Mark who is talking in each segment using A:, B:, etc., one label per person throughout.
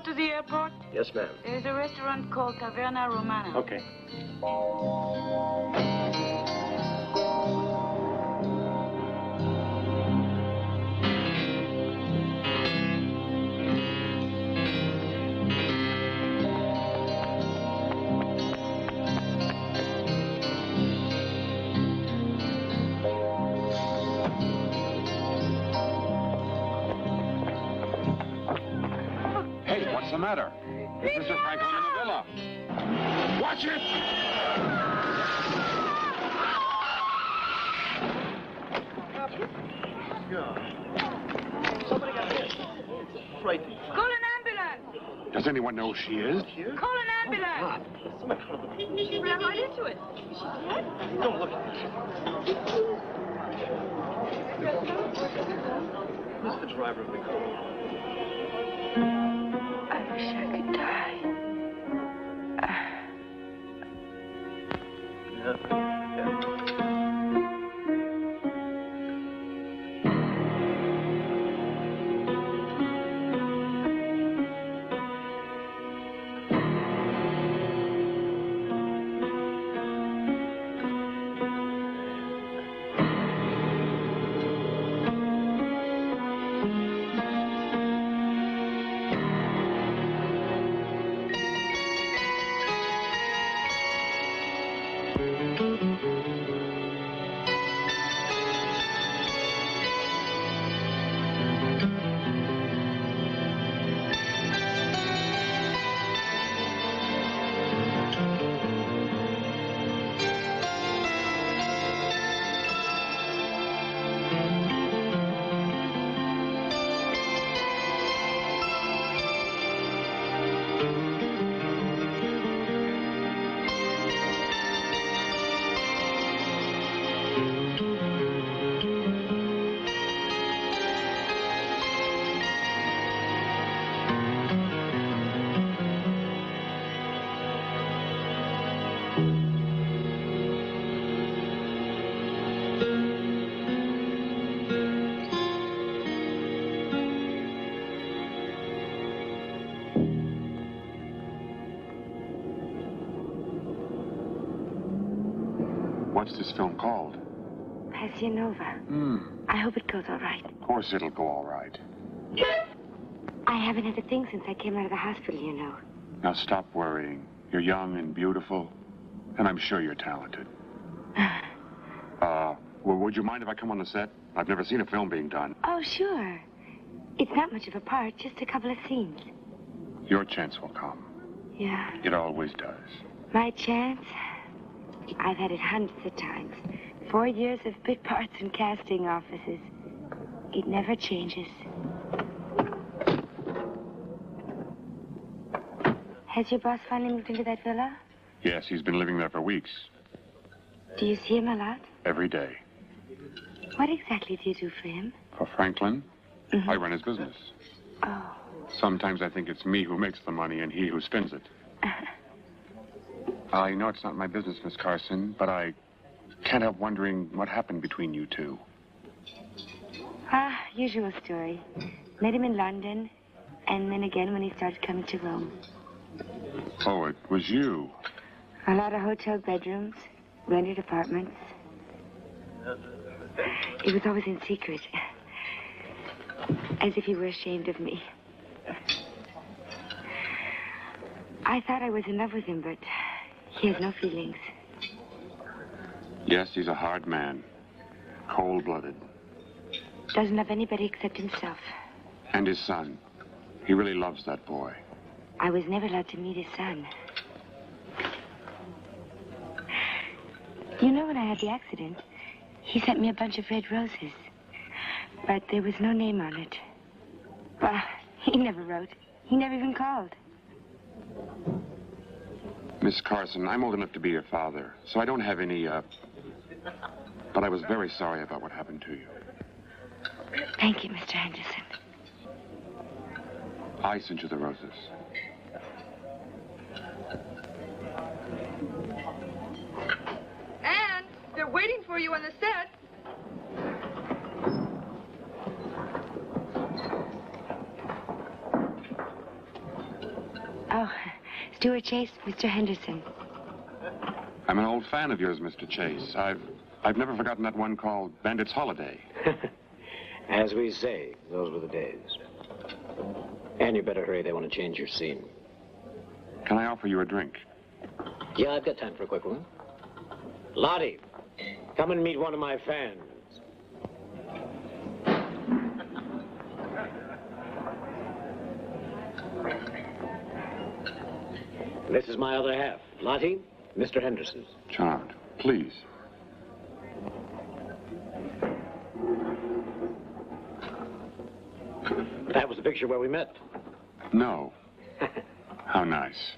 A: To the airport?
B: Yes, ma'am.
A: There's a restaurant called Taverna Romana.
B: Okay.
C: What's the matter? Is Mr. Franklin in the villa? Watch it!
B: Somebody got hit. Right.
A: Call an ambulance!
C: Does anyone know who she is?
A: Call an ambulance!
D: She ran right into it. Is she dead?
B: Don't look at this. This is the driver of the car.
A: I wish I could die.
C: What's this film called?
E: Passionova. I hope it goes all right.
C: Of course it'll go all right.
E: I haven't had a thing since I came out of the hospital, you know.
C: Now stop worrying. You're young and beautiful, and I'm sure you're talented. Well, would you mind if I come on the set? I've never seen a film being done.
E: Oh, sure. It's not much of a part, just a couple of scenes.
C: Your chance will come.
E: Yeah.
C: It always does.
E: My chance? I've had it hundreds of times. 4 years of bit parts in casting offices. It never changes. Has your boss finally moved into that villa?
C: Yes, he's been living there for weeks.
E: Do you see him a lot?
C: Every day.
E: What exactly do you do for him?
C: For Franklin, I run his business.
E: Oh.
C: Sometimes I think it's me who makes the money and he who spends it. I know it's not my business, Miss Carson, but I can't help wondering what happened between you two.
E: Usual story. Met him in London, and then again when he started coming to Rome.
C: Oh, it was you.
E: A lot of hotel bedrooms, rented apartments. It was always in secret. As if he were ashamed of me. I thought I was in love with him, but he has no feelings.
C: Yes, he's a hard man. Cold-blooded.
E: Doesn't love anybody except himself.
C: And his son. He really loves that boy.
E: I was never allowed to meet his son. You know, when I had the accident, he sent me a bunch of red roses. But there was no name on it. Well, he never wrote. He never even called.
C: Miss Carson, I'm old enough to be your father, so I don't have any, but I was very sorry about what happened to you.
E: Thank you, Mr. Henderson.
C: I sent you the roses.
D: And they're waiting for you on the set.
E: Oh, Stuart Chase, Mr. Henderson.
C: I'm an old fan of yours, Mr. Chase. I've never forgotten that one called Bandit's Holiday.
F: As we say, those were the days. And you better hurry, they want to change your scene.
C: Can I offer you a drink?
F: Yeah, I've got time for a quick one. Lottie, come and meet one of my fans. This is my other half. Lottie, Mr. Henderson.
C: Charmed. Please.
F: That was the picture where we met.
C: No. How nice.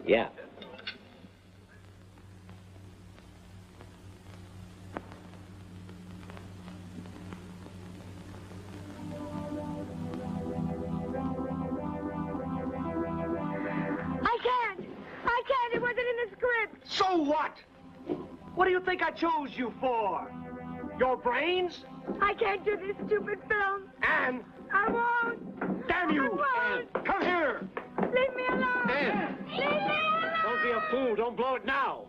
F: Yeah.
D: I can't. It wasn't in the script.
G: So what? What do you think I chose you for? Your brains?
D: I can't do this stupid film.
G: Anne!
D: I won't.
G: Damn you!
D: I won't.
G: Anne, come here!
D: Leave me alone.
G: Anne!
D: Leave me alone.
F: Don't be a fool. Don't blow it now.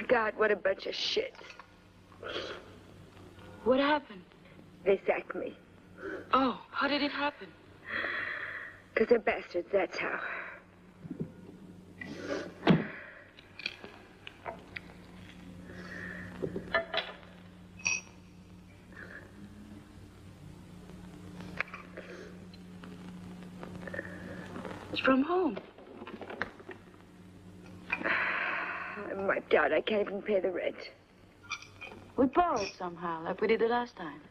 D: God, what a bunch of shit.
A: What happened?
D: They sacked me.
A: Oh, how did it happen?
D: Because they're bastards, that's how.
A: It's from home.
D: I'm wiped out. I can't even pay the rent.
A: We borrowed somehow, like we did the last time.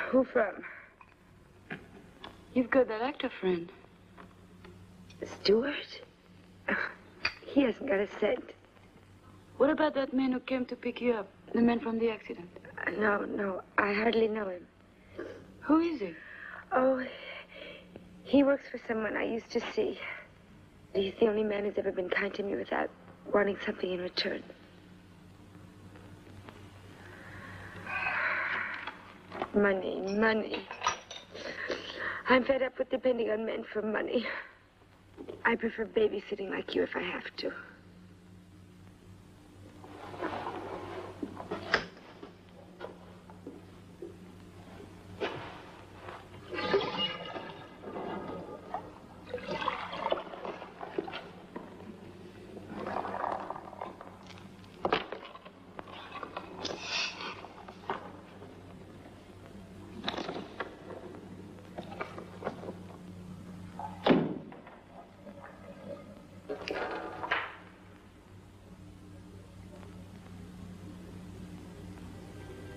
D: Who from?
A: You've got that actor friend.
D: Stuart? He hasn't got a cent.
A: What about that man who came to pick you up? The man from the accident?
D: No, I hardly know him.
A: Who is he?
D: Oh, he works for someone I used to see. He's the only man who's ever been kind to me without wanting something in return. Money. I'm fed up with depending on men for money. I prefer babysitting like you if I have to.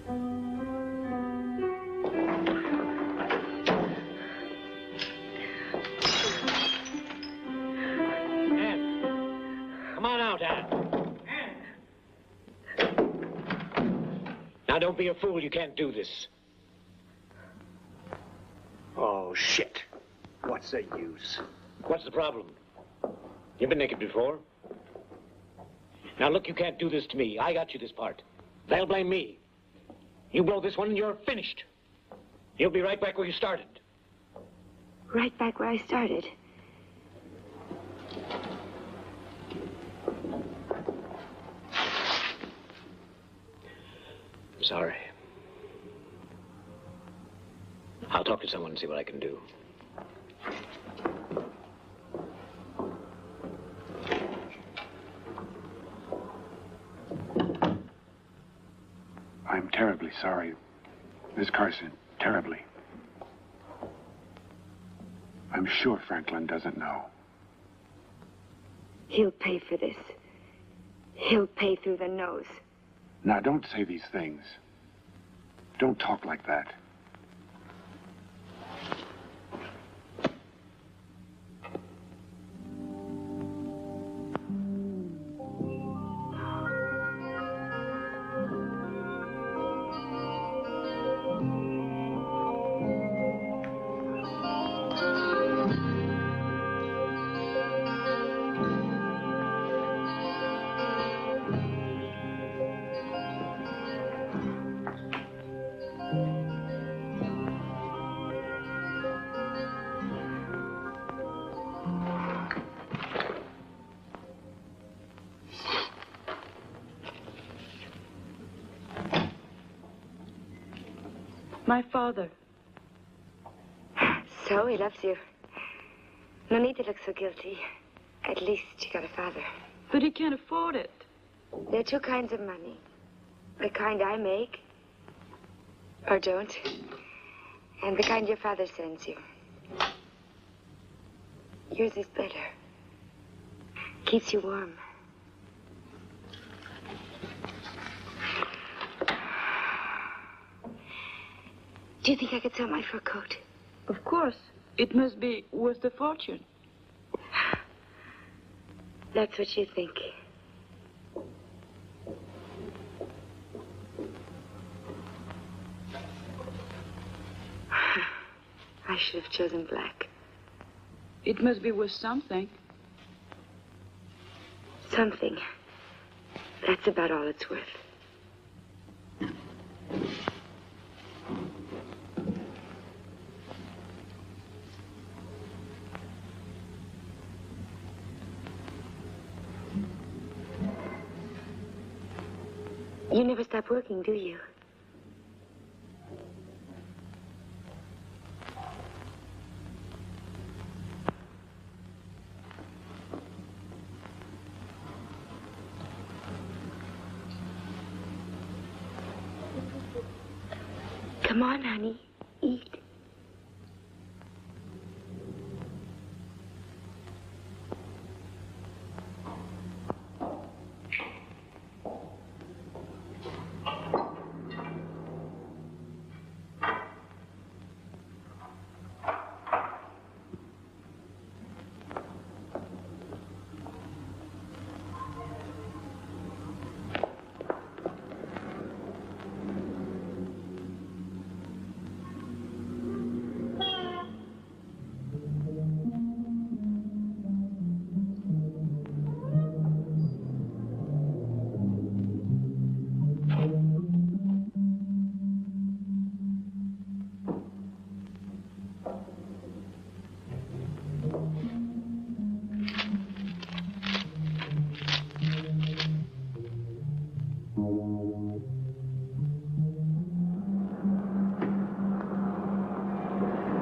F: Come on out, Ann. Now, don't be a fool. You can't do this.
G: Oh, shit. What's the use?
F: What's the problem? You've been naked before. Now, look, you can't do this to me. I got you this part. They'll blame me. You blow this one and you're finished. You'll be right back where you started.
E: Right back where I started.
F: I'm sorry. I'll talk to someone and see what I can do.
C: I'm terribly sorry, Miss Carson. Terribly. I'm sure Franklin doesn't know.
E: He'll pay for this. He'll pay through the nose.
C: Now, don't say these things. Don't talk like that.
A: My father.
E: So he loves you. No need to look so guilty. At least you got a father.
A: But he can't afford it.
E: There are two kinds of money. The kind I make, or don't, and the kind your father sends you. Yours is better. Keeps you warm. Do you think I could sell my fur coat?
A: Of course. It must be worth a fortune.
E: That's what you think. I should have chosen black.
A: It must be worth something.
E: Something. That's about all it's worth. You never stop working, do you? Come on, honey. Eat.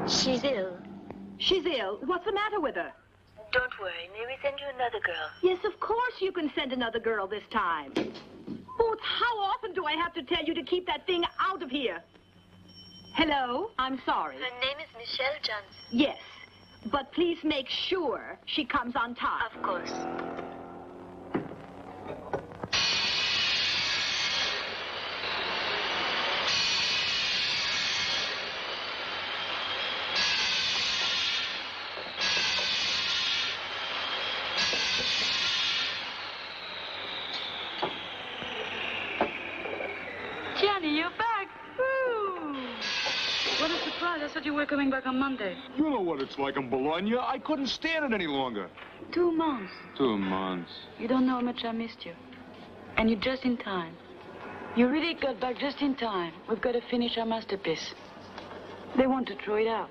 H: She's ill.
I: She's ill. What's the matter with her?
H: Don't worry. May we send you another girl?
I: Yes, of course you can send another girl this time. Boots, how often do I have to tell you to keep that thing out of here? Hello? I'm sorry.
H: Her name is Michelle Johnson.
I: Yes, but please make sure she comes on time.
H: Of course.
A: Gianni, you're back. Woo! What a surprise. I thought you were coming back on Monday.
J: You know what it's like in Bologna. I couldn't stand it any longer.
A: 2 months.
J: 2 months.
A: You don't know how much I missed you. And you're just in time. You really got back just in time. We've got to finish our masterpiece. They want to throw it out.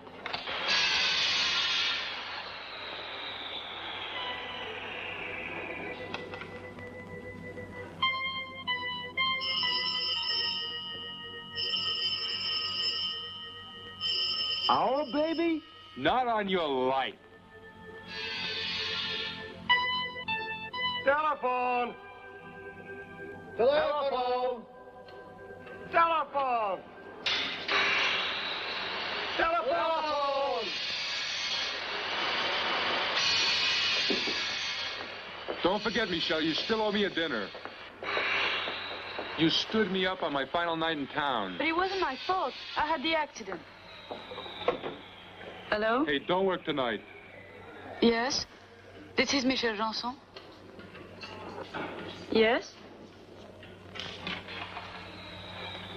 J: Our baby? Not on your life. Telephone! Telephone! Telephone! Telephone! Don't forget, Michelle, you still owe me a dinner. You stood me up on my final night in town.
A: But it wasn't my fault. I had the accident. Hello?
J: Hey, don't work tonight.
A: Yes? This is Michel Janson. Yes?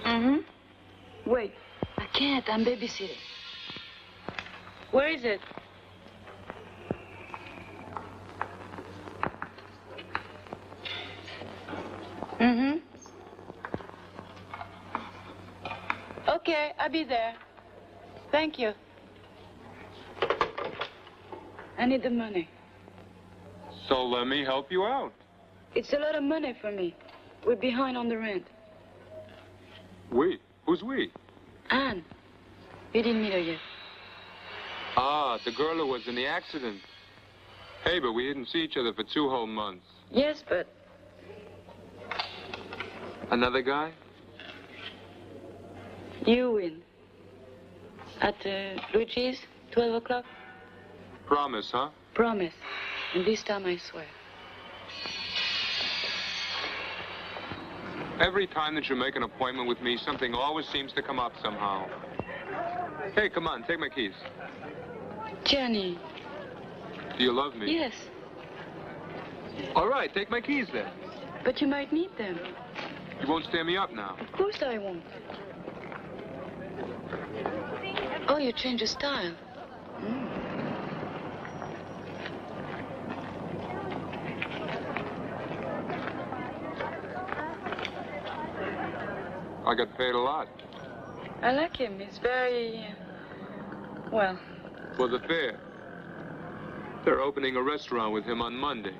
A: Mm-hmm. Wait, I can't. I'm babysitting. Where is it? Mm-hmm. Okay, I'll be there. Thank you. I need the money.
J: So let me help you out.
A: It's a lot of money for me. We're behind on the rent.
J: We? Who's we?
A: Anne. You didn't meet her yet.
J: Ah, the girl who was in the accident. Hey, but we didn't see each other for 2 whole months.
A: Yes, but...
J: Another guy?
A: You win. At Luigi's, 12 o'clock?
J: Promise, huh?
A: Promise. And this time I swear.
J: Every time that you make an appointment with me, something always seems to come up somehow. Hey, come on, take my keys.
A: Gianni.
J: Do you love me?
A: Yes.
J: All right, take my keys then.
A: But you might need them.
J: You won't stand me up now.
A: Of course I won't. Oh, you changed your style.
J: I got paid a lot.
A: I like him. He's very... well...
J: For the fair. They're opening a restaurant with him on Monday.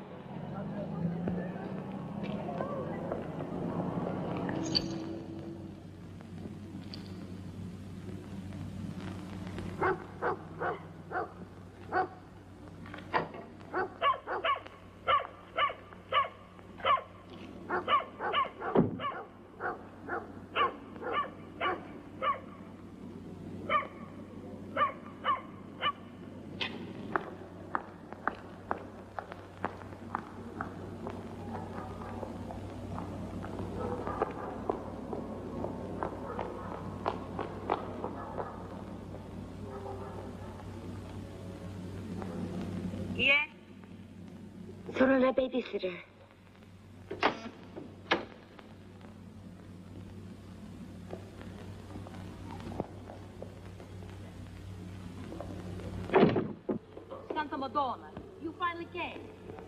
E: Yes?
D: Sono la babysitter.
I: Santa Madonna, you finally came.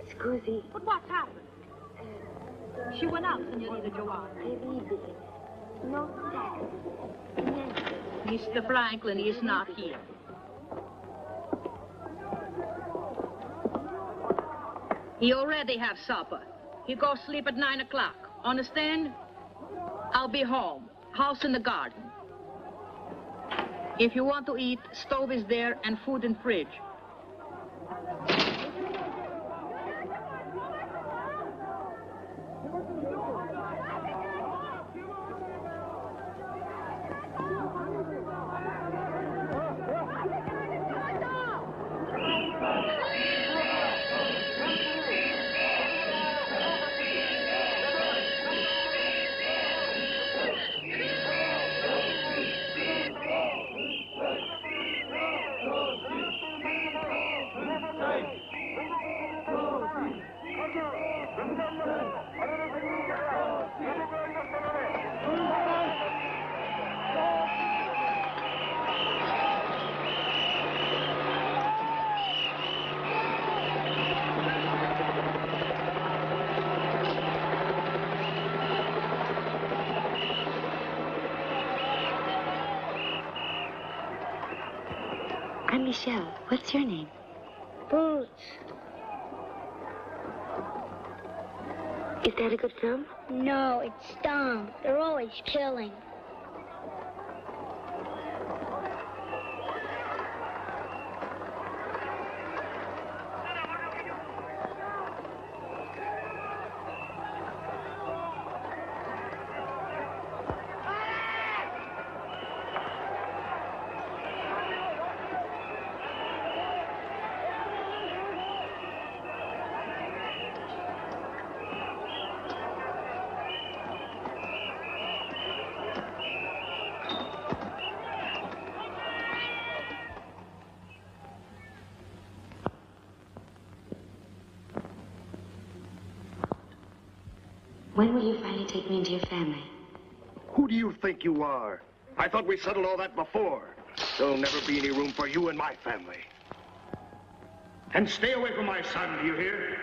D: Scusi.
I: But what's happened? She went out, Signorina Giovanna.
D: Terribile. No sex. Niente.
I: Mr. Franklin is not here. He already have supper. He goes sleep at 9 o'clock. Understand? I'll be home. House in the garden. If you want to eat, stove is there and food in fridge.
E: I'm Michelle. What's your name?
H: Boots.
E: Is that a good film?
H: No, it's dumb. They're always killing.
E: When will you finally take me into your family?
G: Who do you think you are? I thought we settled all that before. There'll never be any room for you in my family. And stay away from my son, do you hear?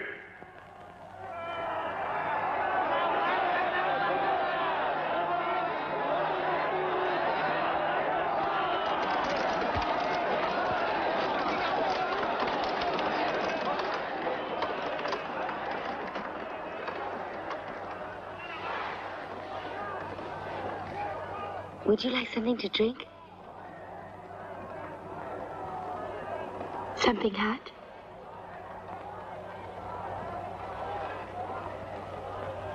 E: Would you like something to drink? Something hot?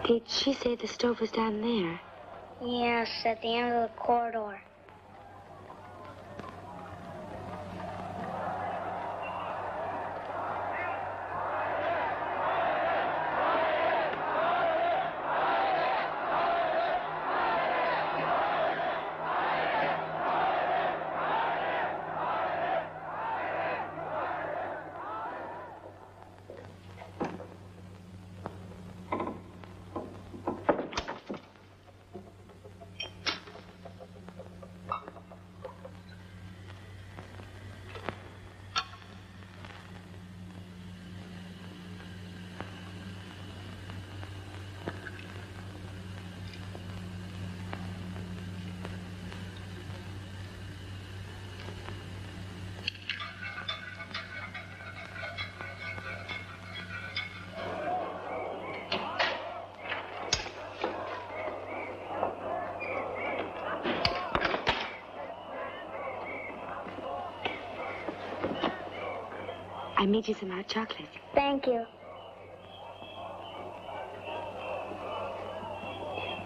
E: Did she say the stove was down there?
H: Yes, at the end of the corridor.
E: I made you some hot chocolate.
H: Thank you.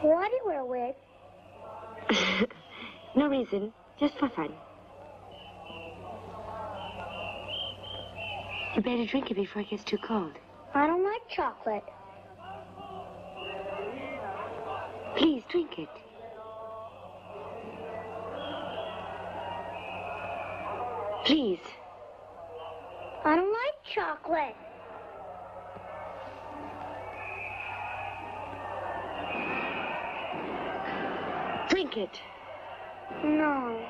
H: Why do you wear a wig?
E: No reason, just for fun. You better drink it before it gets too cold.
H: I don't like chocolate.
E: Please, drink it. Please.
H: I don't like chocolate.
E: Drink it.
H: No.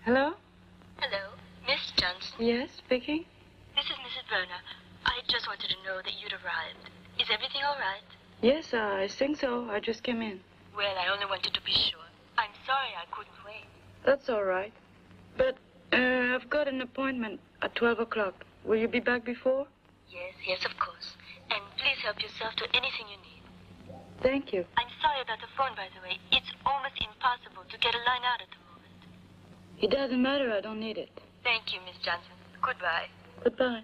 A: Hello?
K: Hello, Miss Johnson.
A: Yes, speaking?
K: This is Mrs. Werner. I just wanted to know that you'd arrived. Is everything all right?
A: Yes, I think so. I just came in.
K: Well, I only wanted to be sure. I'm sorry I couldn't wait.
A: That's all right. But I've got an appointment at 12 o'clock. Will you be back before?
K: Yes, of course. And please help yourself to anything you need.
A: Thank you.
K: I'm sorry about the phone, by the way. It's almost impossible to get a line out at the moment.
A: It doesn't matter. I don't need it.
K: Thank you, Miss Johnson. Goodbye.
A: Goodbye.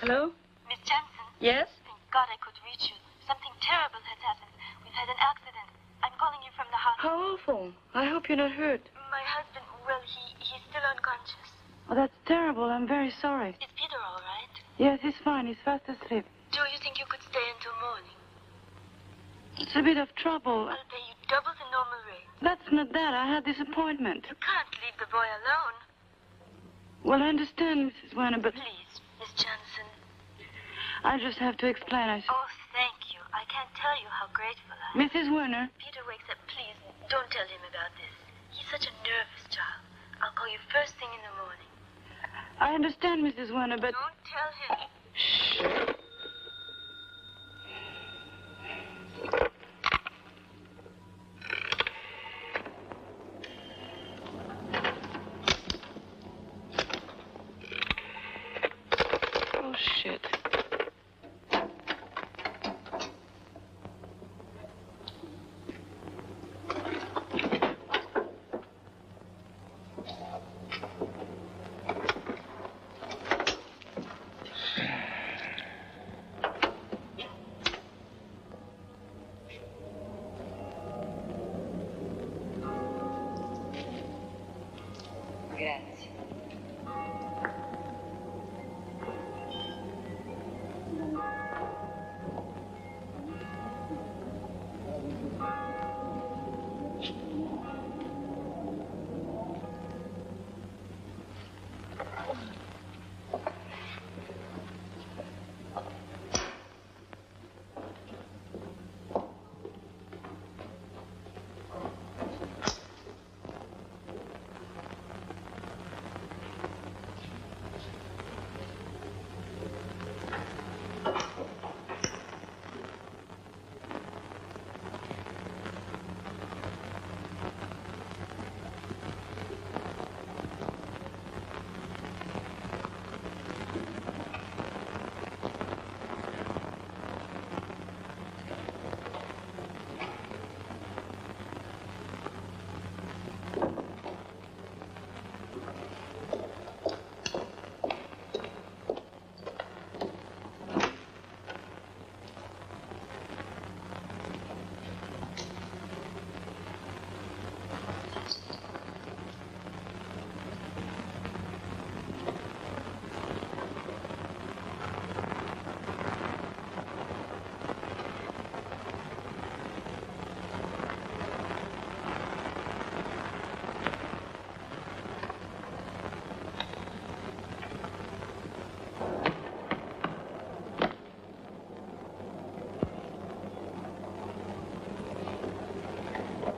A: Hello?
K: Miss Johnson?
A: Yes?
K: Thank God I could reach you. Something terrible has happened. We've had an accident. I'm calling you from the hospital.
A: How awful. I hope you're not hurt.
K: My husband, well, he's still unconscious.
A: Oh, that's terrible. I'm very sorry.
K: Is Peter all right?
A: Yes, he's fine. He's fast asleep.
K: Do you think you could stay until morning?
A: It's a bit of trouble.
K: I'll pay you double the normal rate.
A: That's not that. I had this appointment.
K: You can't leave the boy alone.
A: Well, I understand, Mrs. Werner, but...
K: Please, Miss Johnson.
A: I just have to explain.
K: Oh, thank you. I can't tell you how grateful I am.
A: Mrs. Werner.
K: Peter wakes up. Please, don't tell him about this. He's such a nervous child. I'll call you first thing in the morning.
A: I understand, Mrs. Werner, but...
K: Don't tell him.
A: Shh. Oh, shit.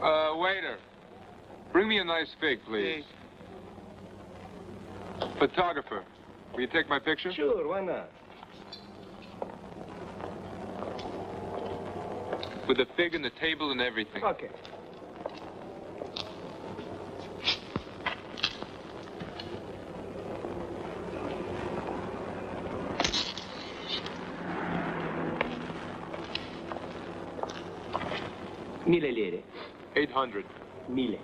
J: Waiter. Bring me a nice fig, please. Photographer, will you take my picture?
G: Sure, why not?
J: With the fig and the table and everything.
G: Okay. Mille lire.
J: 800.
G: Mille.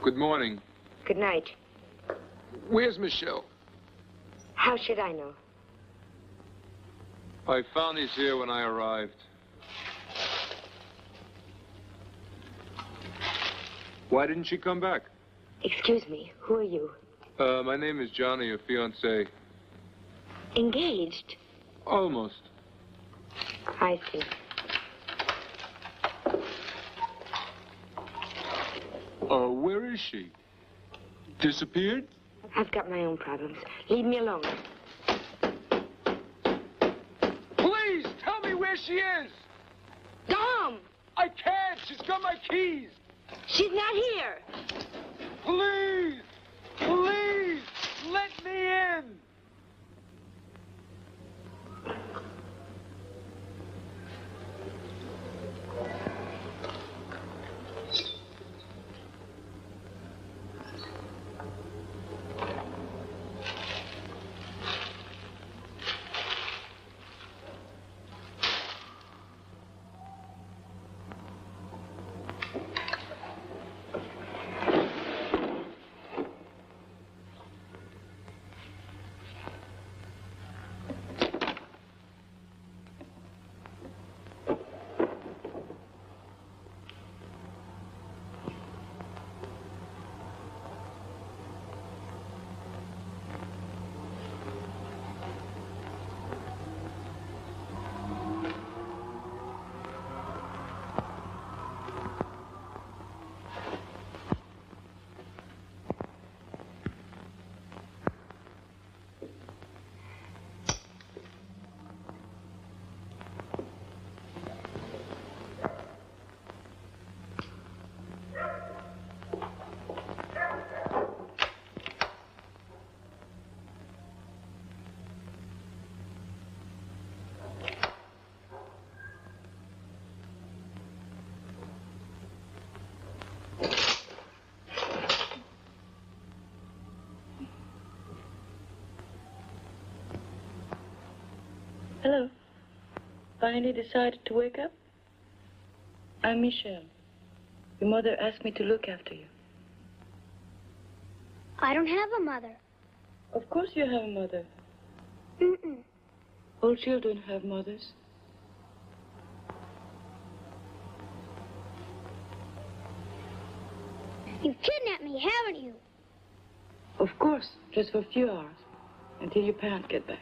J: Good morning.
E: Good night.
J: Where's Michelle?
E: How should I know?
J: I found these here when I arrived. Why didn't she come back?
E: Excuse me, who are you?
J: My name is Johnny, your fiancé.
E: Engaged?
J: Almost.
E: I see.
J: Where is she? Disappeared?
E: I've got my own problems. Leave me alone.
J: Please, tell me where she is!
E: Tom!
J: I can't! She's got my keys!
E: She's not here!
J: Please! Please! Let me in!
A: Hello. Finally decided to wake up? I'm Michelle. Your mother asked me to look after you.
H: I don't have a mother.
A: Of course you have a mother.
H: Mm-mm.
A: All children have mothers.
H: You've kidnapped me, haven't you?
A: Of course, just for a few hours, until your parents get back.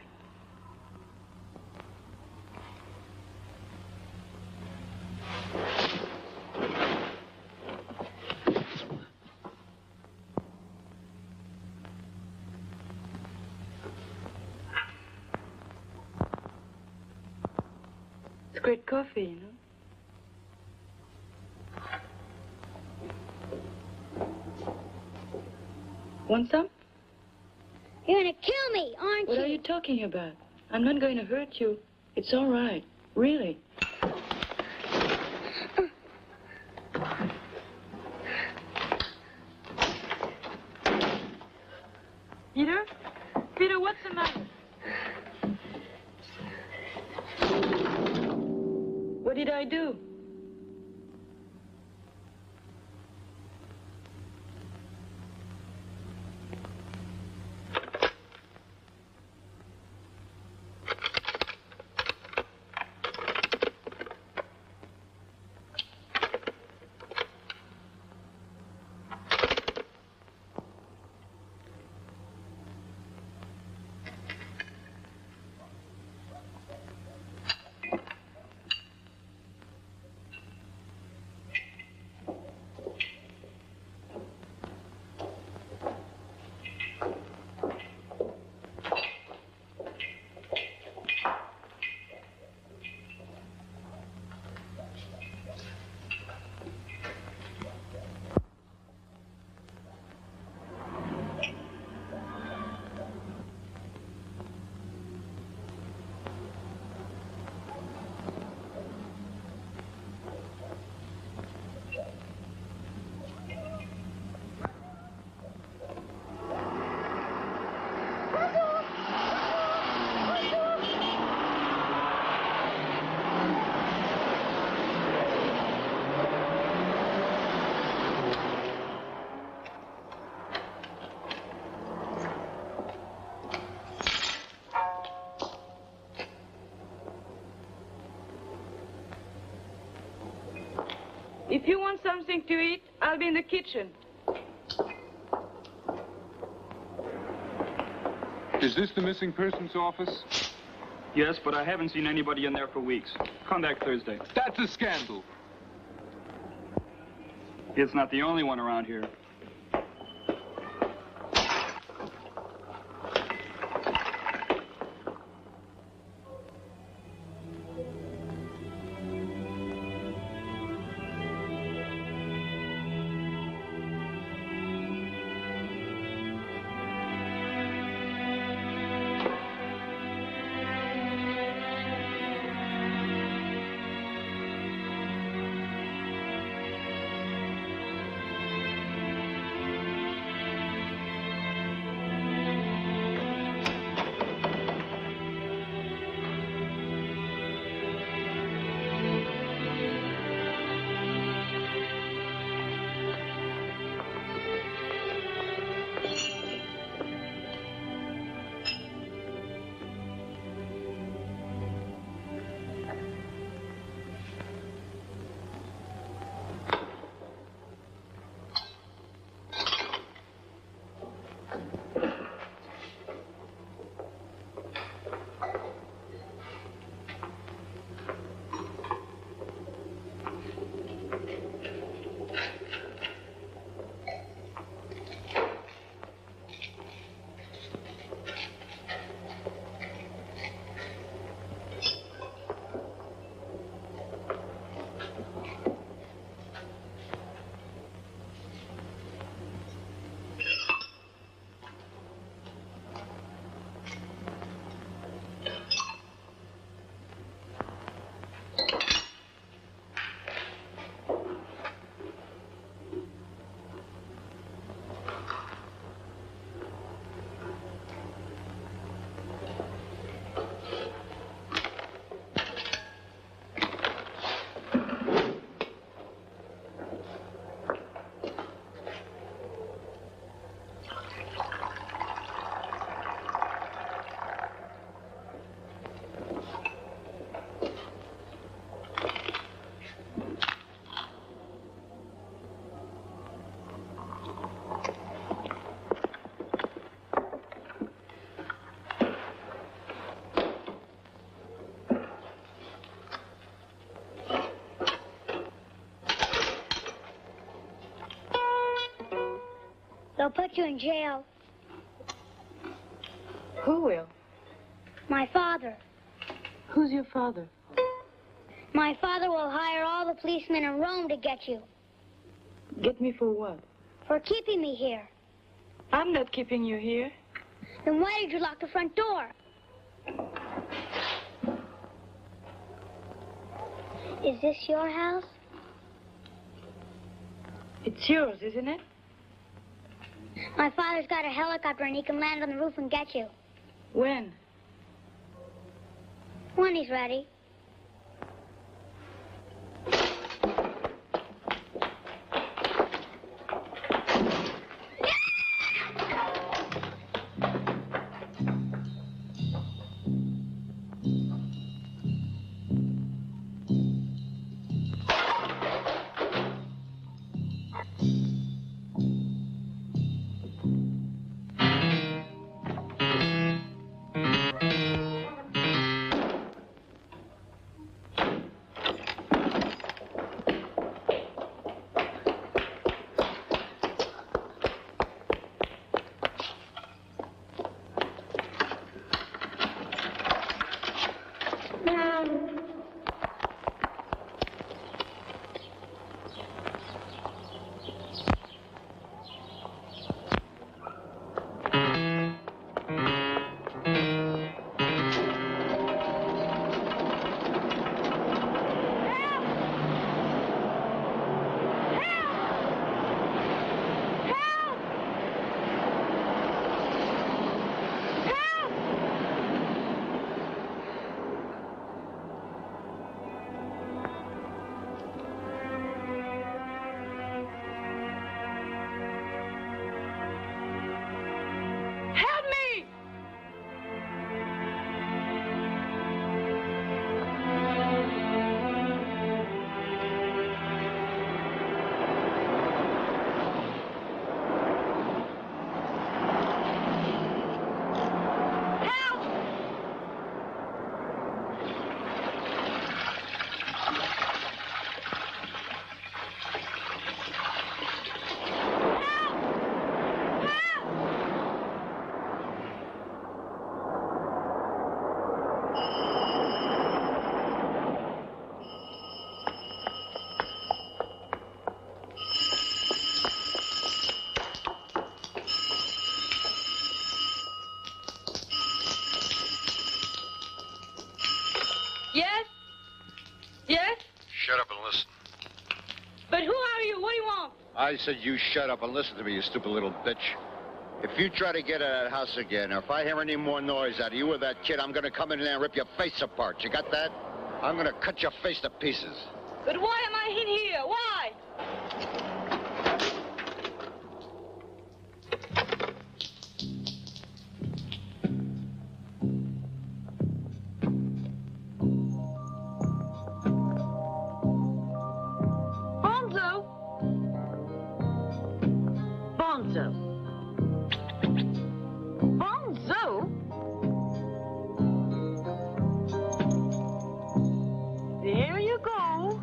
A: It's great coffee, you know. Want some?
H: You're gonna kill me, aren't you?
A: What are you talking about? I'm not going to hurt you. It's all right. Really. Peter? Peter, what's the matter? What did I do? If you want something to eat, I'll be in the kitchen.
J: Is this the missing persons office?
B: Yes, but I haven't seen anybody in there for weeks. Come back Thursday.
J: That's a scandal.
B: It's not the only one around here.
H: They'll put you in jail.
A: Who will?
H: My father.
A: Who's your father?
H: My father will hire all the policemen in Rome to get you.
A: Get me for what?
H: For keeping me here.
A: I'm not keeping you here.
H: Then why did you lock the front door? Is this your house?
A: It's yours, isn't it?
H: My father's got a helicopter and he can land on the roof and get you.
A: When?
H: When he's ready.
A: Yes? Yes?
L: Shut up and listen.
A: But who are you? What do you want?
L: I said you shut up and listen to me, you stupid little bitch. If you try to get out of that house again, or if I hear any more noise out of you or that kid, I'm gonna come in there and rip your face apart. You got that? I'm gonna cut your face to pieces.
A: But why am I in here? Why?
I: There you go.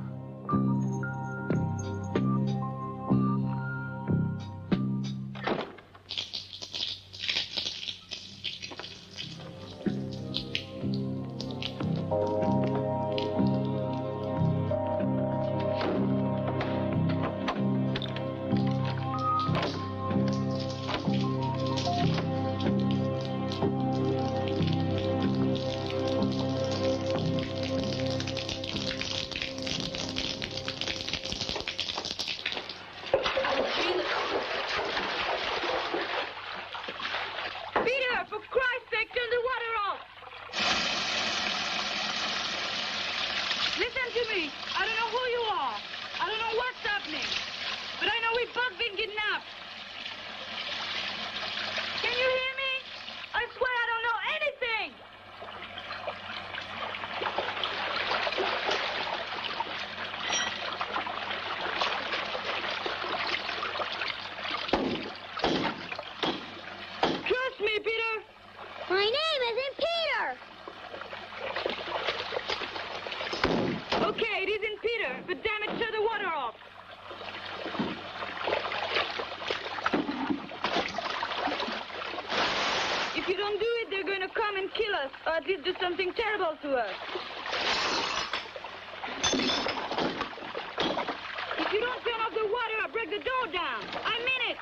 A: Or at least do something terrible to us. If you don't turn off the water, I'll break the door down. I mean it.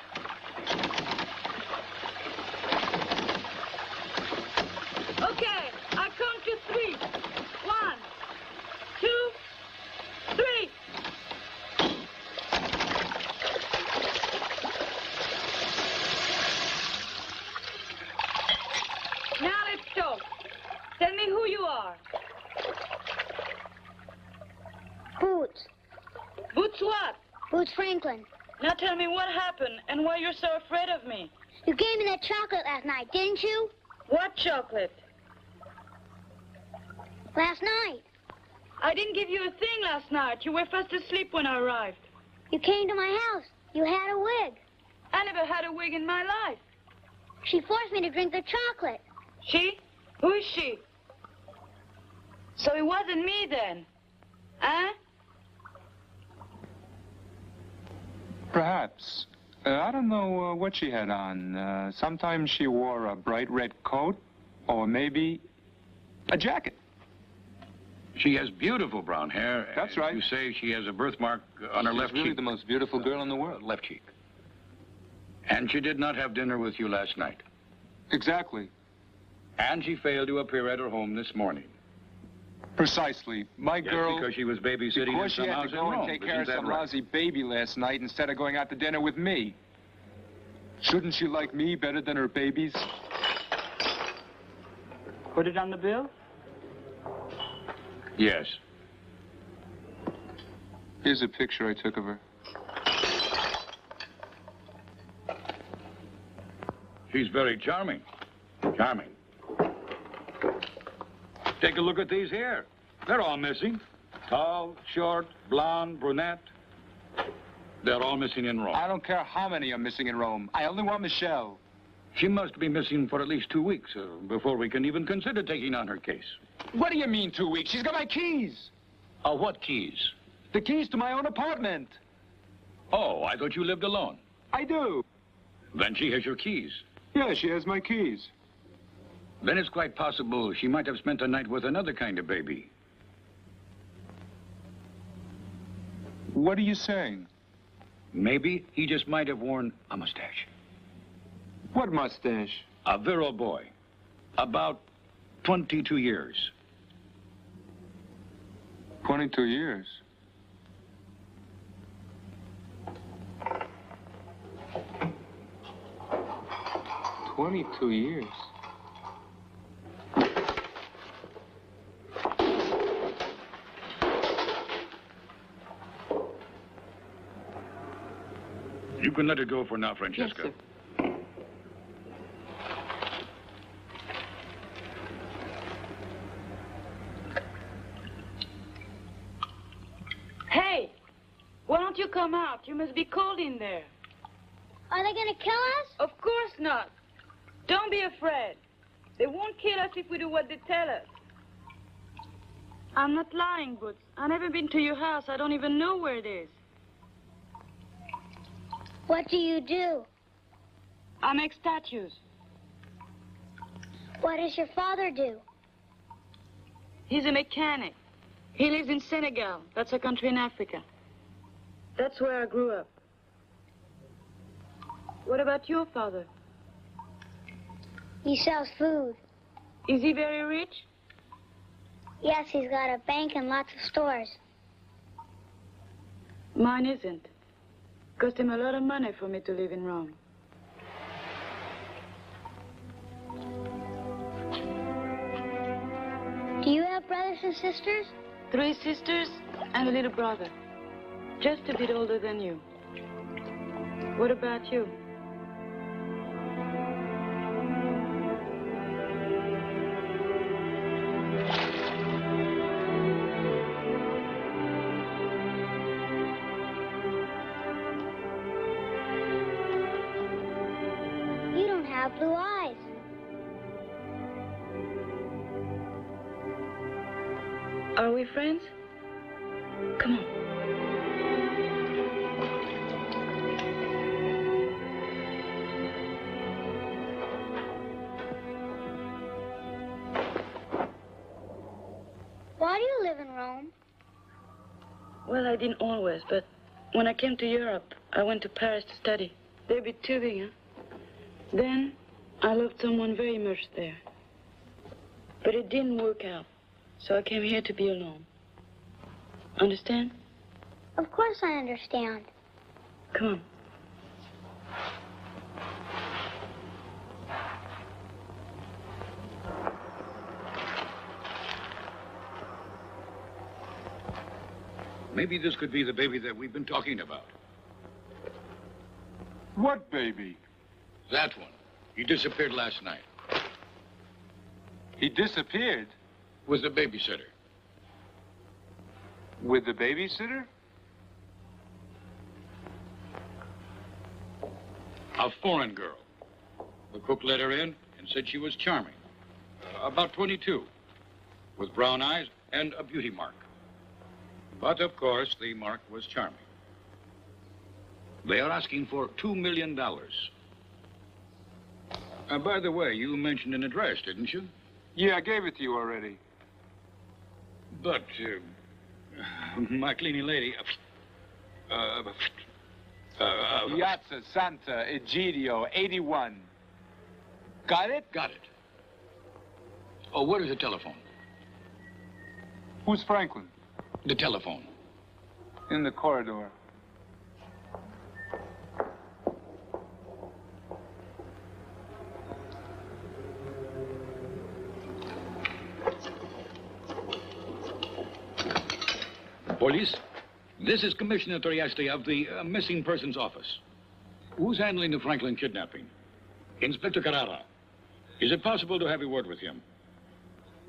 A: Okay, I'll count to 3. 1, 2, 3. Now let's talk. Tell me who you are.
H: Boots.
A: Boots what?
H: Boots Franklin.
A: Now tell me what happened and why you're so afraid of me.
H: You gave me that chocolate last night, didn't you?
A: What chocolate?
H: Last night.
A: I didn't give you a thing last night. You were fast asleep when I arrived.
H: You came to my house. You had a wig.
A: I never had a wig in my life.
H: She forced me to drink the chocolate.
A: She? Who is she? So it wasn't me then, huh?
J: Perhaps. I don't know what she had on. Sometimes she wore a bright red coat, or maybe a jacket.
M: She has beautiful brown hair.
J: That's right.
M: You say she has a birthmark on her left cheek.
J: She's really the most beautiful girl in the world.
M: Left cheek. And she did not have dinner with you last night.
J: Exactly.
M: And she failed to appear at her home this morning.
J: Precisely. My girl...
M: because she was babysitting in
J: Because she
M: some
J: had
M: house
J: to go
M: in
J: and
M: Rome.
J: take care of
M: Isn't
J: some
M: that right?
J: lousy baby last night instead of going out to dinner with me. Shouldn't she like me better than her babies?
B: Put it on the bill?
M: Yes.
J: Here's a picture I took of her.
M: She's very charming. Charming. Take a look at these here. They're all missing. Tall, short, blonde, brunette. They're all missing in Rome.
J: I don't care how many are missing in Rome. I only want Michelle.
M: She must be missing for at least 2 weeks before we can even consider taking on her case.
J: What do you mean 2 weeks? She's got my keys.
M: What keys?
J: The keys to my own apartment.
M: Oh, I thought you lived alone.
J: I do.
M: Then she has your keys.
J: Yeah, she has my keys.
M: Then it's quite possible she might have spent the night with another kind of baby.
J: What are you saying?
M: Maybe he just might have worn a mustache.
J: What mustache?
M: A virile boy. About 22 years.
J: 22 years. $22 years.
M: You can let it go for now, Francesca.
A: Yes, sir. Hey, why don't you come out? You must be cold in there.
H: Are they going to kill us?
A: Of course not. Don't be afraid. They won't kill us if we do what they tell us. I'm not lying, Boots. I've never been to your house. I don't even know where it is.
H: What do you do?
A: I make statues.
H: What does your father do?
A: He's a mechanic. He lives in Senegal. That's a country in Africa. That's where I grew up. What about your father?
H: He sells food.
A: Is he very rich?
H: Yes, he's got a bank and lots of stores.
A: Mine isn't. Cost him a lot of money for me to live in Rome.
H: Do you have brothers and sisters?
A: 3 sisters and a little brother. Just a bit older than you. What about you?
H: You don't have blue eyes.
A: Are we friends? Come on.
H: Why do you live in Rome?
A: Well, I didn't always, but when I came to Europe, I went to Paris to study. They're a bit too big, huh? Then I loved someone very much there. But it didn't work out, so I came here to be alone. Understand?
H: Of course I understand.
A: Come on.
M: Maybe this could be the baby that we've been talking about.
J: What baby?
M: That one. He disappeared last night.
J: He disappeared?
M: With the babysitter.
J: With the babysitter?
M: A foreign girl. The cook let her in and said she was charming. About 22. With brown eyes and a beauty mark. But, of course, the mark was charming. They are asking for $2 million. By the way, you mentioned an address, didn't you?
J: Yeah, I gave it to you already.
M: But, my cleaning lady...
J: Piazza Santa Egidio, 81. Got it?
M: Got it. Oh, where is the telephone?
J: Who's Franklin?
M: The telephone.
J: In the corridor.
M: Police, this is Commissioner Trieste of the Missing Persons Office. Who's handling the Franklin kidnapping? Inspector Carrara. Is it possible to have a word with him?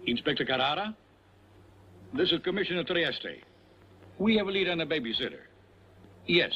M: Inspector Carrara? This is Commissioner Trieste. We have a lead on a babysitter. Yes.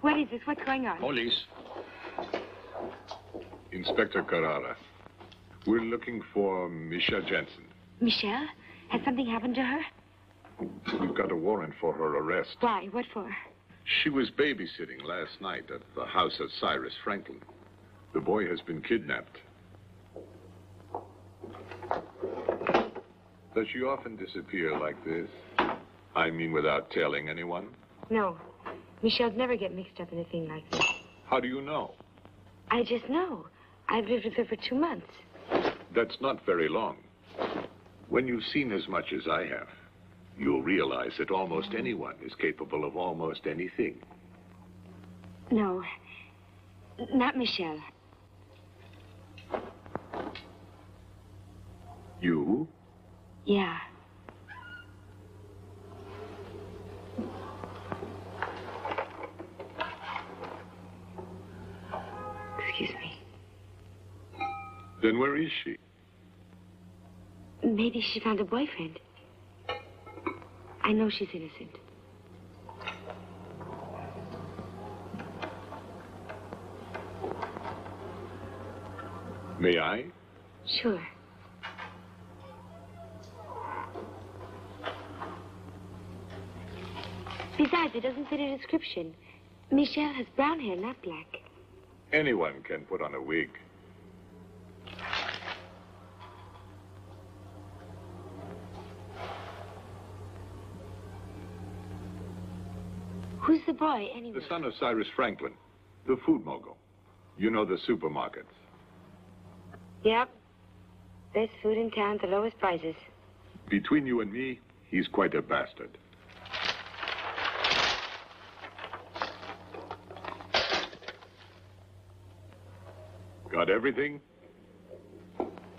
E: What is this? What's going on?
M: Police.
N: Inspector Carrara. We're looking for Michelle Jensen.
E: Michelle? Has something happened to her?
N: We've got a warrant for her arrest.
E: Why? What for?
N: She was babysitting last night at the house of Cyrus Franklin. The boy has been kidnapped. Does she often disappear like this? I mean, without telling anyone?
E: No. Michelle'd never get mixed up in a thing like this.
N: How do you know?
E: I just know. I've lived with her for 2 months.
N: That's not very long. When you've seen as much as I have, you'll realize that almost anyone is capable of almost anything.
E: No. Not Michelle.
N: You?
E: Yeah. Excuse me.
N: Then where is she?
E: Maybe she found a boyfriend. I know she's innocent.
N: May I?
E: Sure. Besides, it doesn't fit her description. Michelle has brown hair, not black.
N: Anyone can put on a wig.
E: Who's the boy, anyway?
N: The son of Cyrus Franklin, the food mogul. You know the supermarkets.
E: Yep. Best food in town, the lowest prices.
N: Between you and me, he's quite a bastard. Got everything?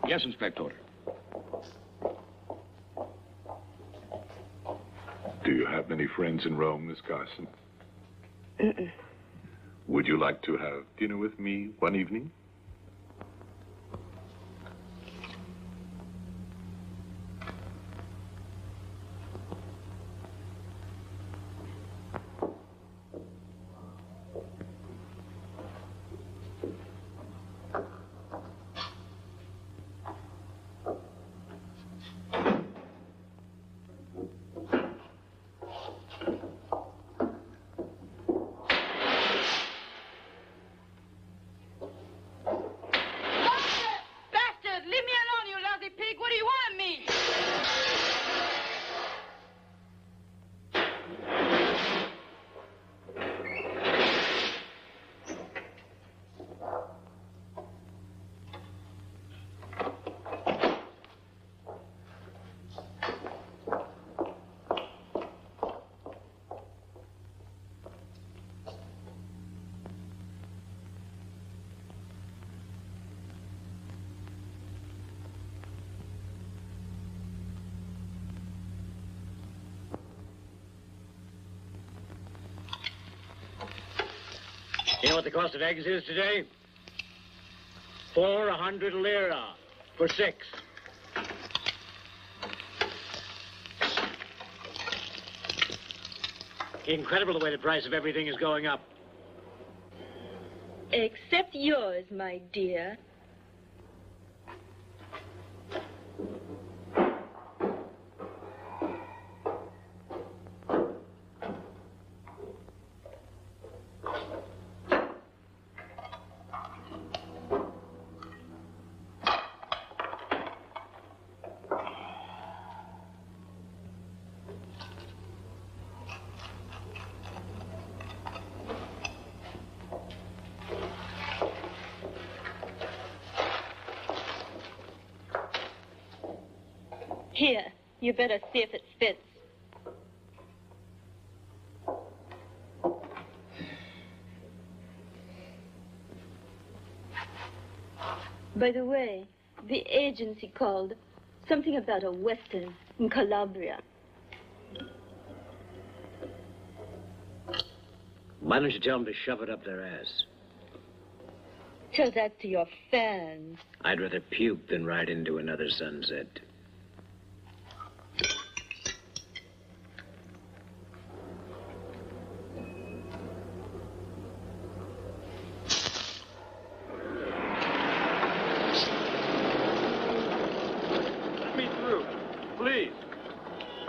M: Yes, Inspector.
N: Do you have many friends in Rome, Miss Carson?
E: Mm-mm.
N: Would you like to have dinner with me one evening?
F: You know what the cost of eggs is today? 400 lira for 6. Incredible the way the price of everything is going up.
O: Except yours, my dear. Here, you better see if it fits. By the way, the agency called. Something about a western in Calabria.
F: Why don't you tell them to shove it up their ass?
O: Tell that to your fans.
F: I'd rather puke than ride into another sunset.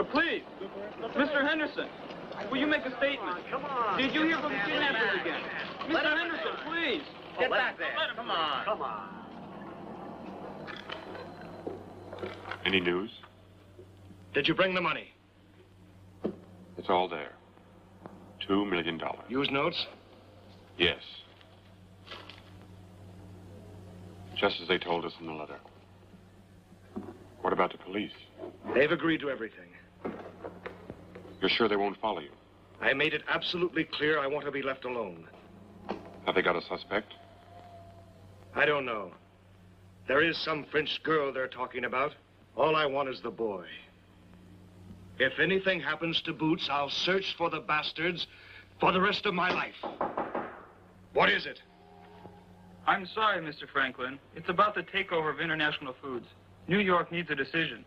B: Please, Mr. Henderson, will you make a statement?
P: Come on.
B: Did you hear from the kidnappers again? Mr. Henderson, please.
P: Get back there. Come on. Come on.
C: Any news?
G: Did you bring the money?
C: It's all there. $2 million.
G: Use notes?
C: Yes. Just as they told us in the letter. What about the police?
G: They've agreed to everything.
C: You're sure they won't follow you?
G: I made it absolutely clear I want to be left alone.
C: Have they got a suspect?
G: I don't know. There is some French girl they're talking about. All I want is the boy. If anything happens to Boots, I'll search for the bastards for the rest of my life. What is it?
B: I'm sorry, Mr. Franklin. It's about the takeover of International Foods. New York needs a decision.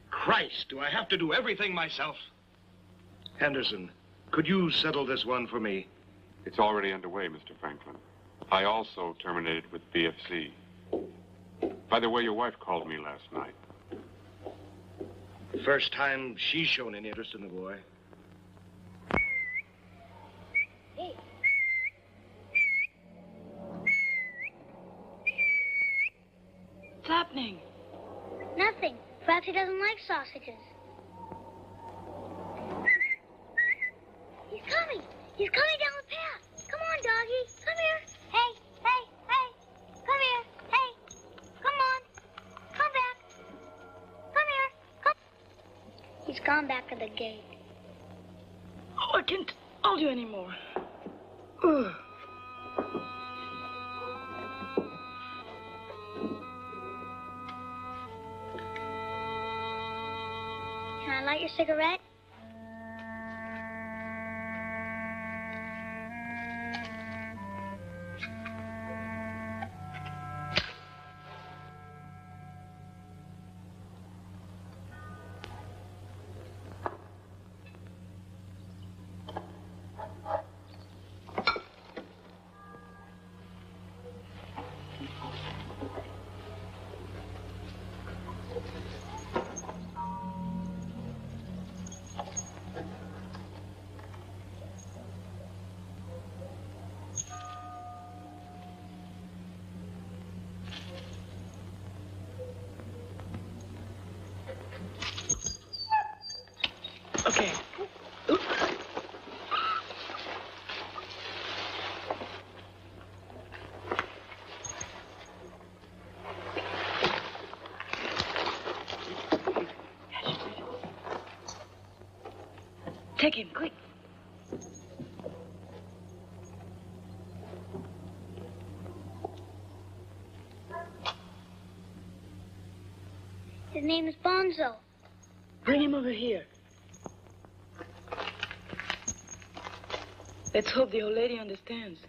G: Christ, do I have to do everything myself? Henderson, could you settle this one for me?
C: It's already underway, Mr. Franklin. I also terminated with BFC. By the way, your wife called me last night.
G: First time she's shown any interest in the boy.
A: What's happening?
H: Nothing. Perhaps he doesn't like sausages. He's coming. He's coming down the path. Come on, doggy. Come here. Hey, hey, hey. Come here. Hey. Come on. Come back. Come here. Come. He's gone back to the gate.
A: Oh, I can't hold you anymore. Ugh.
H: Can I light your cigarette?
A: Okay. Take him, quick.
H: His name is Bonzo.
A: Bring him over here. Let's hope the old lady understands.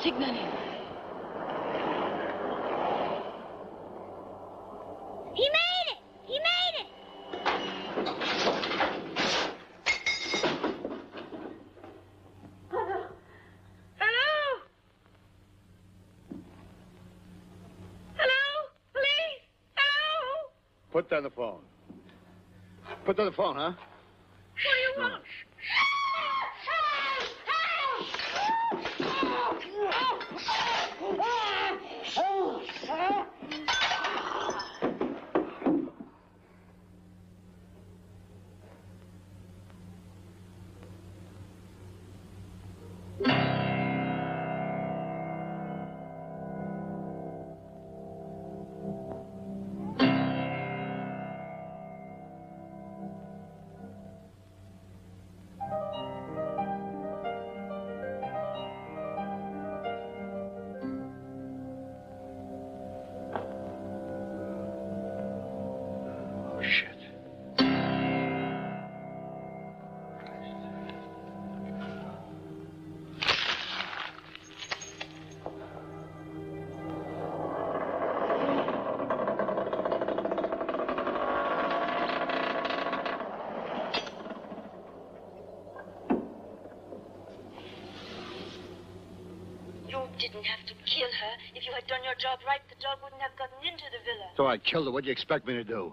A: signaling.
H: He made it! He made it!
A: Hello? Hello? Hello? Police? Hello?
L: Put down the phone. Put down the phone, huh?
A: What do you want?
K: You didn't have to kill her. If you had done your job right, the dog wouldn't have gotten into the villa.
L: So I killed her. What do you expect me to do?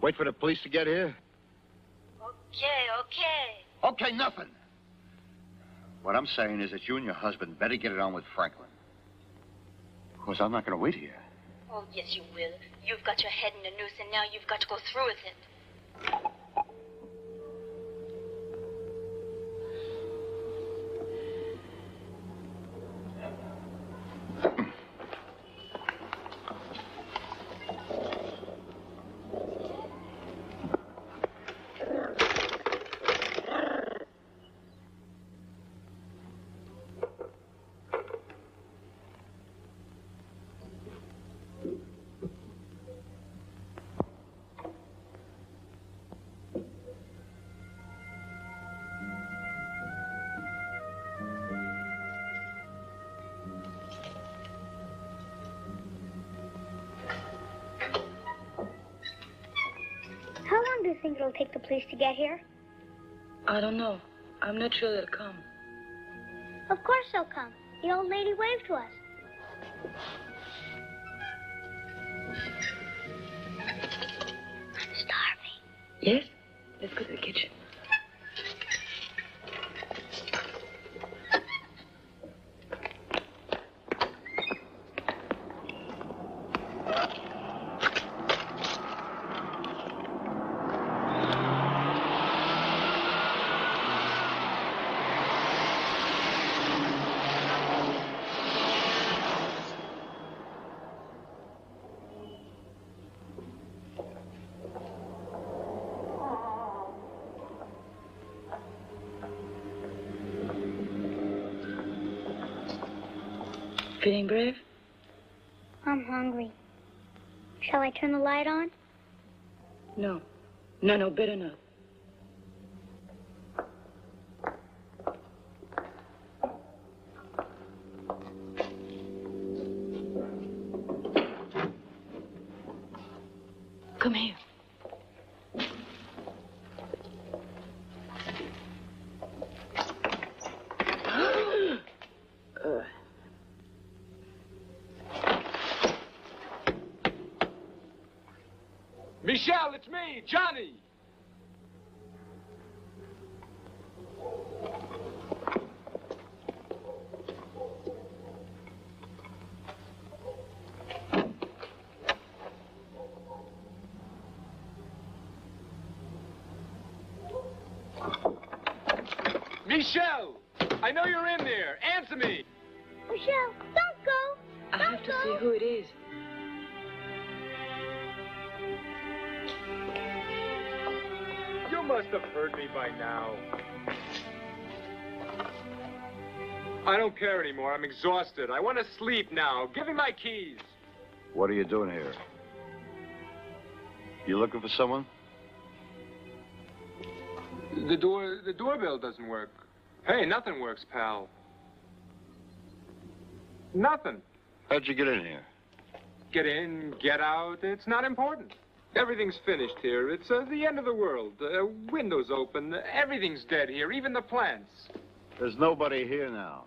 L: Wait for the police to get here?
K: Okay.
L: Okay, nothing. What I'm saying is that you and your husband better get it on with Franklin. Because I'm not going to wait here.
K: Oh, yes, you will. You've got your head in a noose, and now you've got to go through with it.
H: How long do you think it'll take the police to get here?
A: I don't know. I'm not sure they'll come.
H: Of course they'll come. The old lady waved to us. I'm starving.
A: Yes? Let's go to the kitchen. Feeling brave?
H: I'm hungry. Shall I turn the light on?
A: No. No, better not. Come here.
J: Michelle, it's me, Johnny. Michelle, I know you're in there. Answer me.
H: Michelle, don't go.
A: I have to see who it is.
J: You must have heard me by now. I don't care anymore. I'm exhausted. I want to sleep now. Give me my keys.
L: What are you doing here? You looking for someone?
J: The doorbell doesn't work. Hey, nothing works, pal. Nothing.
L: How'd you get in here?
J: Get in, get out, it's not important. Everything's finished here. It's the end of the world. Windows open. Everything's dead here, even the plants.
L: There's nobody here now.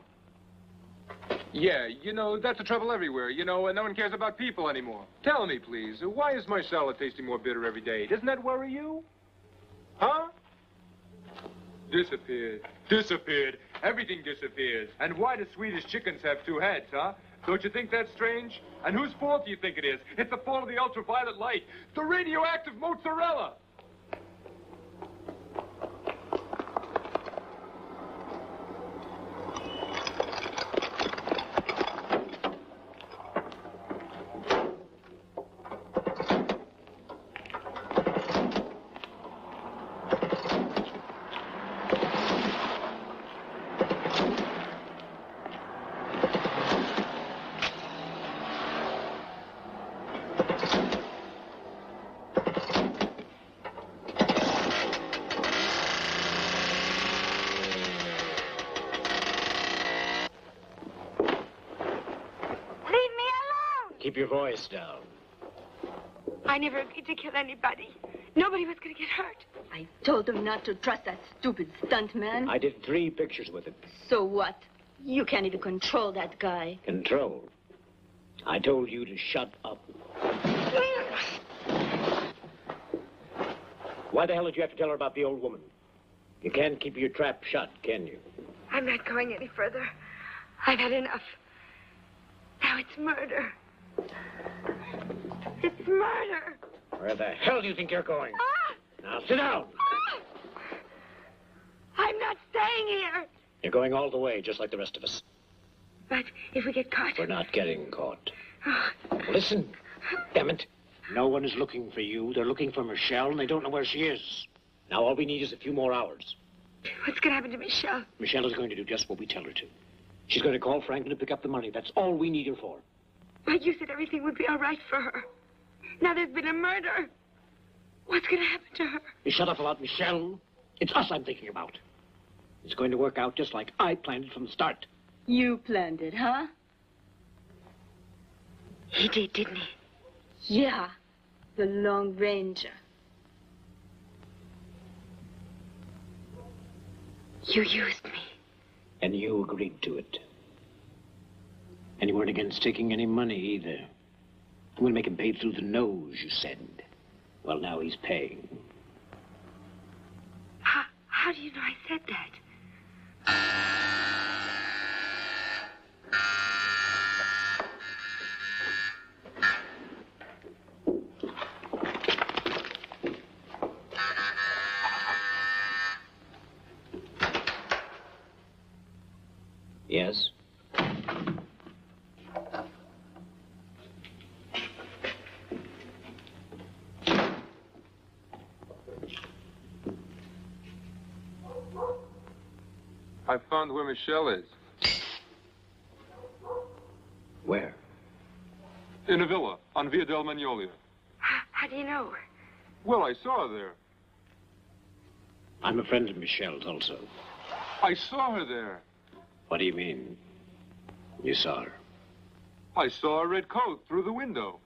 J: Yeah, you know, that's the trouble everywhere. You know, no one cares about people anymore. Tell me, please, why is my salad tasting more bitter every day? Doesn't that worry you? Huh? Disappeared. Disappeared. Everything disappeared. And why do Swedish chickens have two heads, huh? Don't you think that's strange? And whose fault do you think it is? It's the fault of the ultraviolet light. The radioactive mozzarella.
F: Keep your voice down.
D: I never agreed to kill anybody. Nobody was going to get hurt.
O: I told him not to trust that stupid stuntman.
F: I did 3 pictures with him.
O: So what? You can't even control that guy.
F: Control? I told you to shut up. Why the hell did you have to tell her about the old woman? You can't keep your trap shut, can you?
D: I'm not going any further. I've had enough. Now it's murder. It's murder.
F: Where the hell do you think you're going? Now sit down.
D: I'm not staying here.
F: You're going all the way, just like the rest of us.
D: But if we get caught...
F: We're not getting caught. Listen, damn it. No one is looking for you. They're looking for Michelle, and they don't know where she is. Now all we need is a few more hours.
D: What's going to happen to Michelle?
F: Michelle is going to do just what we tell her to. She's going to call Franklin to pick up the money. That's all we need her for.
D: But you said everything would be all right for her. Now there's been a murder. What's going to happen to her?
F: You shut up about Michelle. It's us I'm thinking about. It's going to work out just like I planned it from the start.
O: You planned it, huh?
D: He did, didn't he?
O: Yeah, the Long Ranger.
D: You used me.
F: And you agreed to it. And you weren't against taking any money either. I'm going to make him pay through the nose, you said. Well, now he's paying.
D: How do you know I said that?
F: Yes?
J: I found where Michelle is.
F: Where?
J: In a villa on Via del Magnolia.
D: How do you know?
J: Well, I saw her there.
F: I'm a friend of Michelle's also.
J: I saw her there.
F: What do you mean? You saw her?
J: I saw a red coat through the window.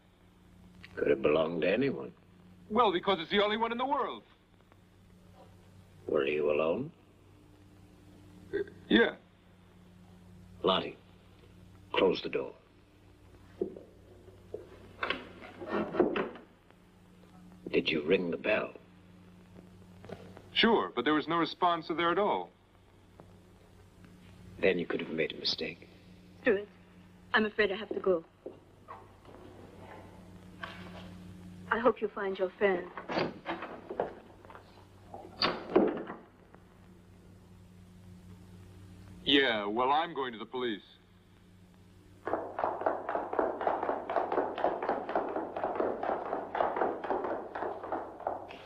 F: Could have belonged to anyone.
J: Well, because it's the only one in the world.
F: Were you alone?
J: Yeah.
F: Lottie, close the door. Did you ring the bell?
J: Sure, but there was no response there at all.
F: Then you could have made a mistake.
O: Stuart, I'm afraid I have to go. I hope you find your friend.
J: Yeah, well, I'm going to the police.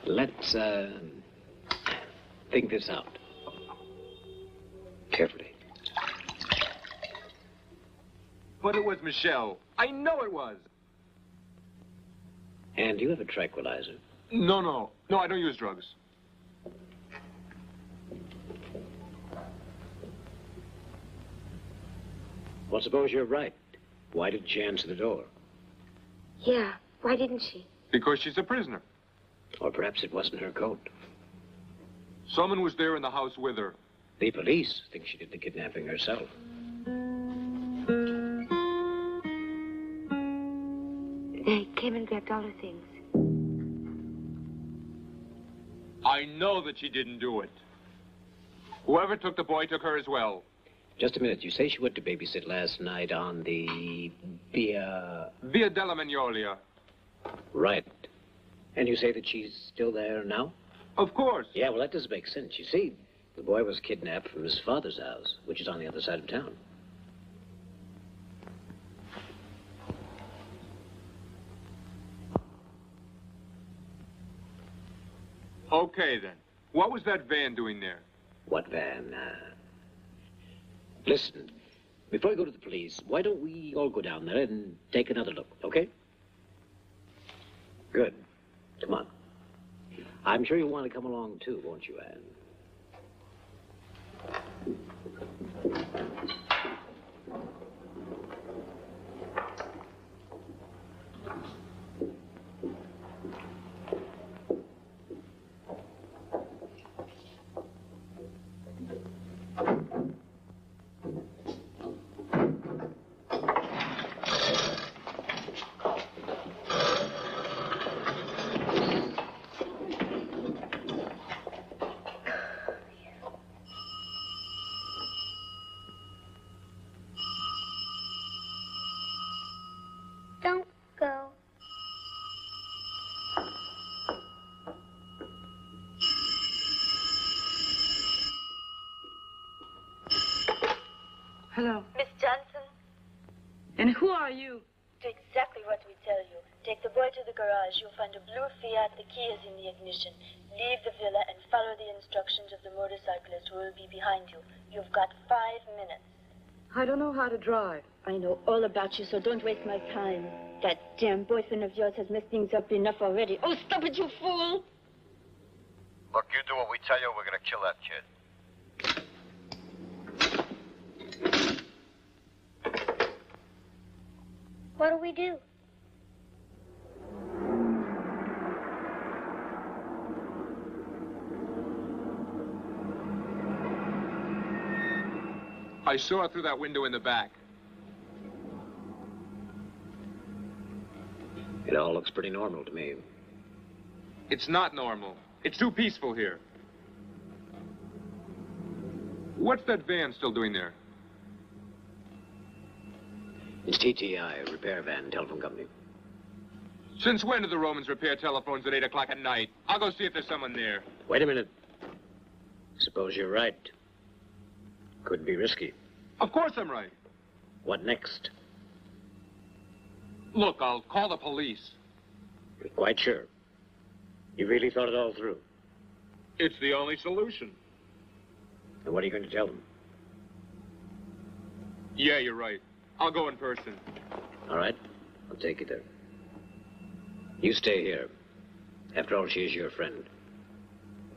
F: Let's, think this out. Carefully.
J: But it was Michelle. I know it was.
F: And do you have a tranquilizer?
J: No, I don't use drugs.
F: Well, suppose you're right. Why didn't she answer the door?
D: Yeah, why didn't she?
J: Because she's a prisoner.
F: Or perhaps it wasn't her coat.
J: Someone was there in the house with her.
F: The police think she did the kidnapping herself.
D: They came and grabbed all her things.
J: I know that she didn't do it. Whoever took the boy took her as well.
F: Just a minute. You say she went to babysit last night on the Via
J: della Magnolia.
F: Right. And you say that she's still there now?
J: Of course.
F: Yeah, well, that doesn't make sense. You see, the boy was kidnapped from his father's house, which is on the other side of town.
J: Okay, then. What was that van doing there?
F: What van? Listen, before we go to the police, why don't we all go down there and take another look, okay? Good. Come on. I'm sure you'll want to come along, too, won't you, Anne?
H: Don't go.
A: Hello.
K: Miss Johnson,
A: And who are you?
K: do exactly what we tell you. Take the boy to the garage. You'll find a blue Fiat. The key is in the ignition. Leave the villa and follow the instructions of the motorcyclist who will be behind you. You've got 5 minutes.
A: I don't know how to drive.
O: I know all about you, so don't waste my time. That damn boyfriend of yours has messed things up enough already. Oh, stop it, you fool!
L: Look, you do what we tell you, we're gonna kill that kid.
H: What do we do?
J: I saw her through that window in the back.
F: It all looks pretty normal to me.
J: It's not normal. It's too peaceful here. What's that van still doing there?
F: It's TTI, repair van, telephone company.
J: Since when do the Romans repair telephones at 8 o'clock at night? I'll go see if there's someone there.
F: Wait a minute. Suppose you're right. Could be risky.
J: Of course I'm right.
F: What next?
J: Look, I'll call the police.
F: You're quite sure? You really thought it all through?
J: It's the only solution.
F: And what are you going to tell them?
J: Yeah, you're right. I'll go in person.
F: All right. I'll take you there. You stay here. After all, she is your friend.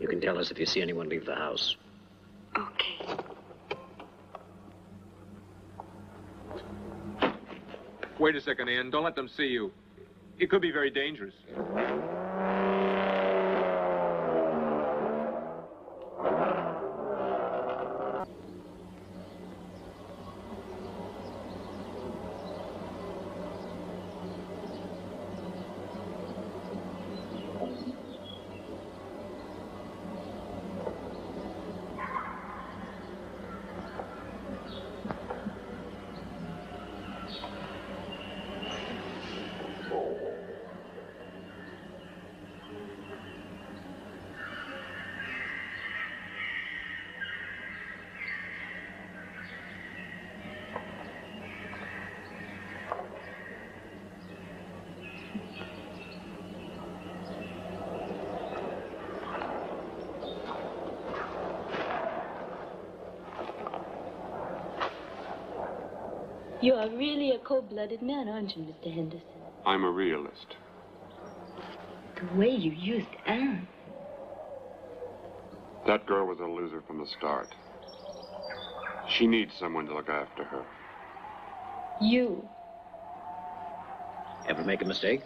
F: You can tell us if you see anyone leave the house.
D: Okay.
J: Wait a second, Ann. Don't let them see you. It could be very dangerous.
O: You are really a cold-blooded man, aren't you, Mr. Henderson?
C: I'm a realist.
O: The way you used Anne.
C: That girl was a loser from the start. She needs someone to look after her.
O: You
F: Ever make a mistake?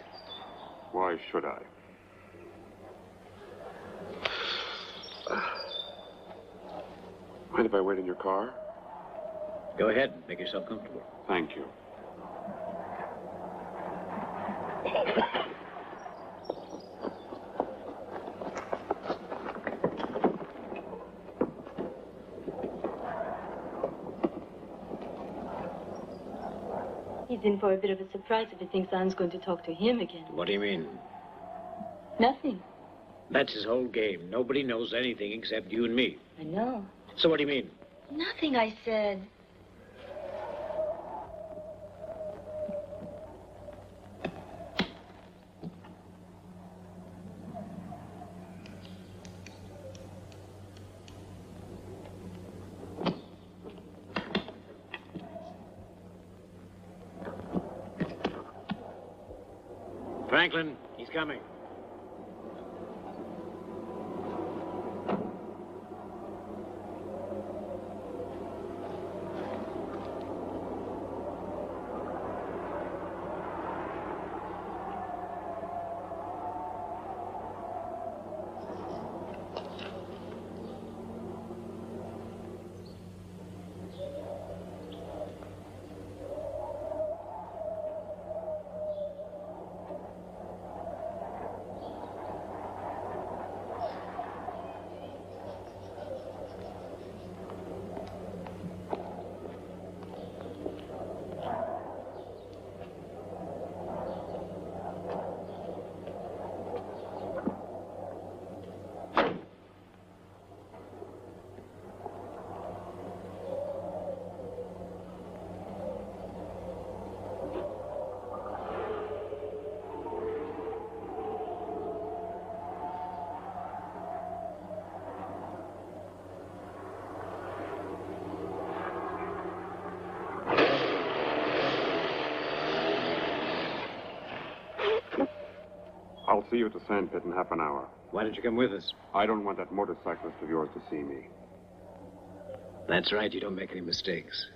C: Why should I? Mind if I wait in your car?
F: Go ahead. Make yourself comfortable.
C: Thank you.
O: He's in for a bit of a surprise if he thinks Anne's going to talk to him again.
F: What do you mean?
O: Nothing.
F: That's his whole game. Nobody knows anything except you and me.
O: I know.
F: So what do you mean?
O: Nothing, I said.
F: Franklin, he's coming.
C: I'll see you at the sandpit in half an hour.
F: Why don't you come with us?
C: I don't want that motorcyclist of yours to see me.
F: That's right. You don't make any mistakes.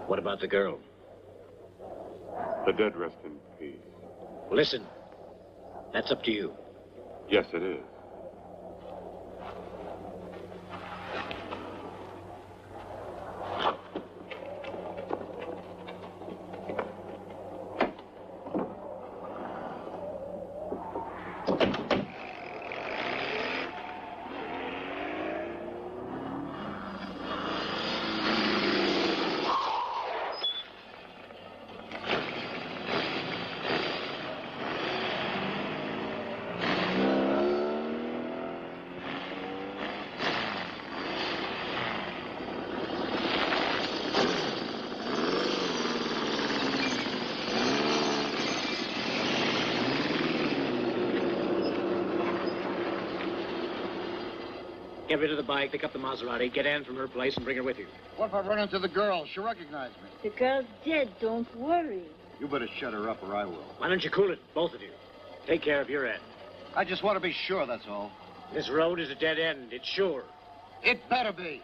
F: What about the girl?
C: The dead rest in peace.
F: Listen, that's up to you.
C: Yes, it is.
F: Get rid of the bike, pick up the Maserati, get Anne from her place, and bring her with you.
L: What if I run into the girl? She'll recognize me.
O: The girl's dead, don't worry.
L: You better shut her up or I will.
F: Why don't you cool it, both of you? Take care of your end.
L: I just want to be sure, that's all.
F: This road is a dead end, it's sure.
L: It better be.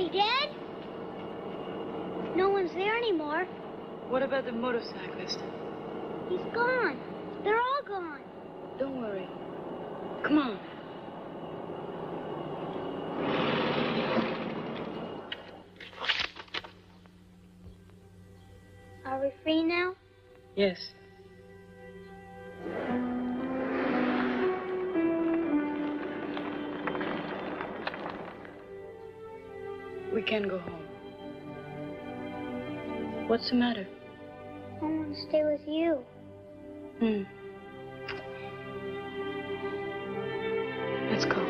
H: they dead? No one's there anymore.
A: What about the motorcyclist?
H: He's gone. They're all gone.
A: Don't worry. Come on.
H: Are we free now?
A: Yes. We can go home. What's the matter?
H: I want to stay with you.
A: Let's go.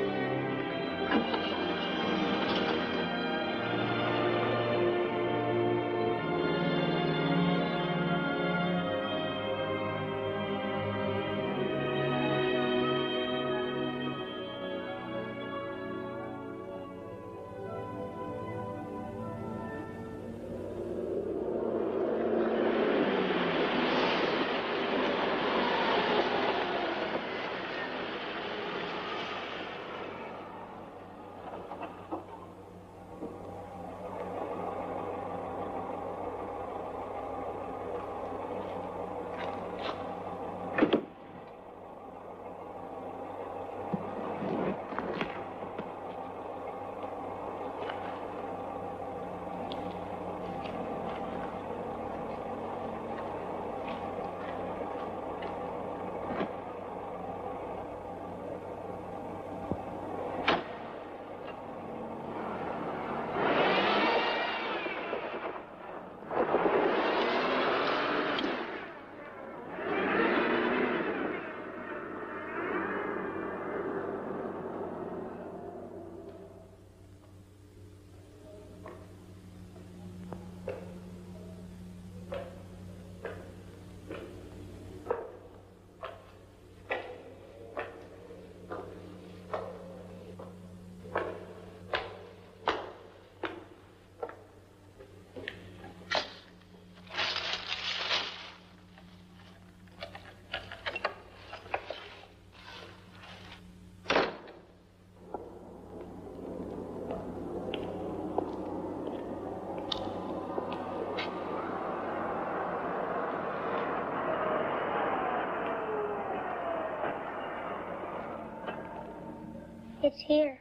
H: It's here.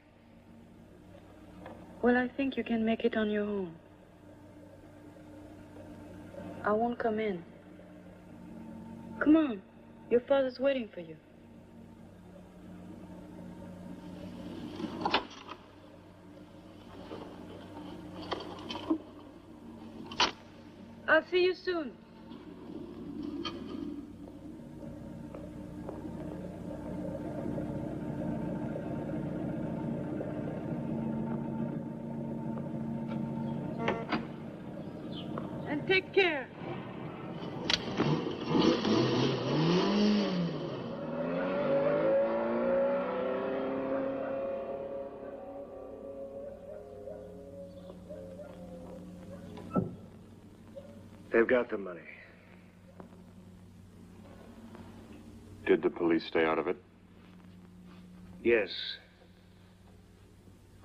A: Well, I think you can make it on your own. I won't come in. Come on. Your father's waiting for you. I'll see you soon. And take care.
G: They've got the money.
C: Did the police stay out of it?
G: Yes.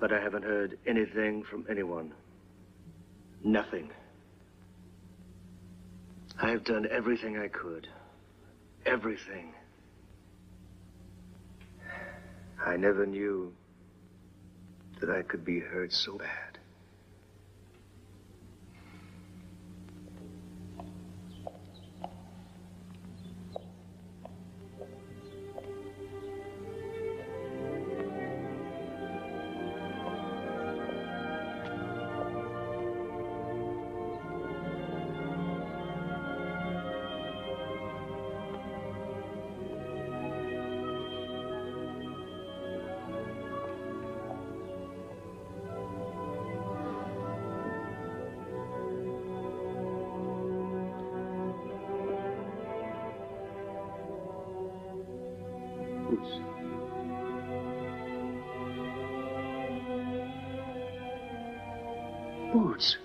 G: But I haven't heard anything from anyone. Nothing. I've done everything I could. Everything. I never knew that I could be hurt so bad. Boots.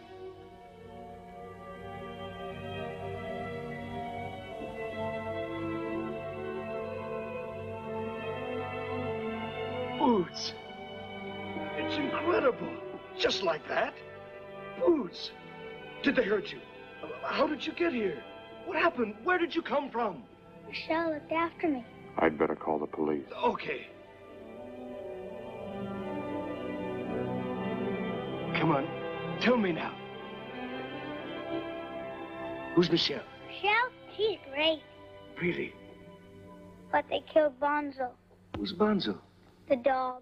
G: Boots. It's incredible. Just like that. Boots. Did they hurt you? How did you get here? What happened? Where did you come from?
H: Michelle looked after me.
C: I'd better call the police.
G: Okay. Come on. Tell me now. Who's Michelle?
H: Michelle? She's great.
G: Really?
H: But they killed Bonzo,
G: Who's Bonzo?
H: the dog.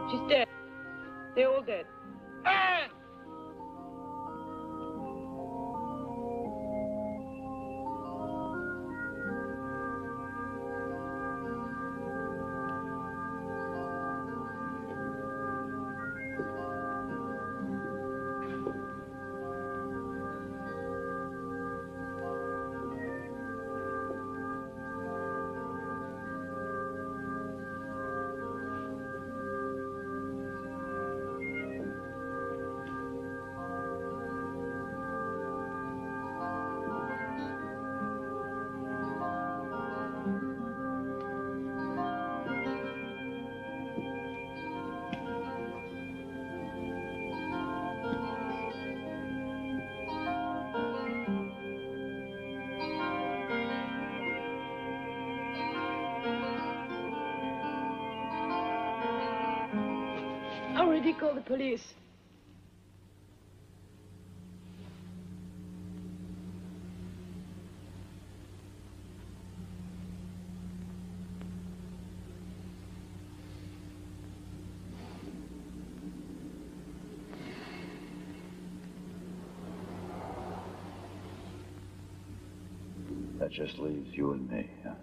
A: She's dead. They're all dead. I already called the police.
Q: That just leaves you and me, huh?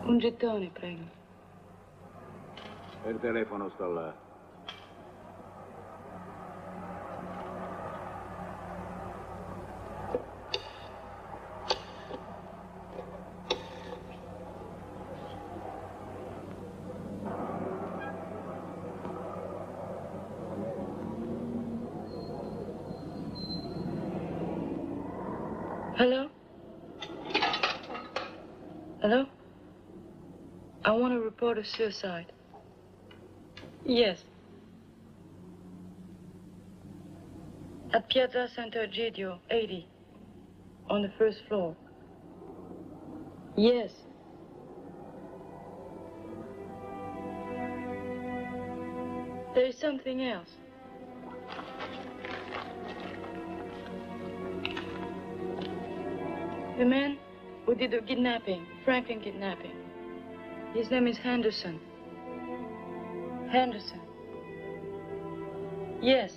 A: Un gettone, prego.
M: Il telefono sta là.
A: Hello? Hello? I want to report a suicide. Yes. At Piazza Sant'Egidio, 80. On the first floor. Yes. There is something else. The man who did the kidnapping, Franklin kidnapping, his name is Henderson. Henderson. Yes.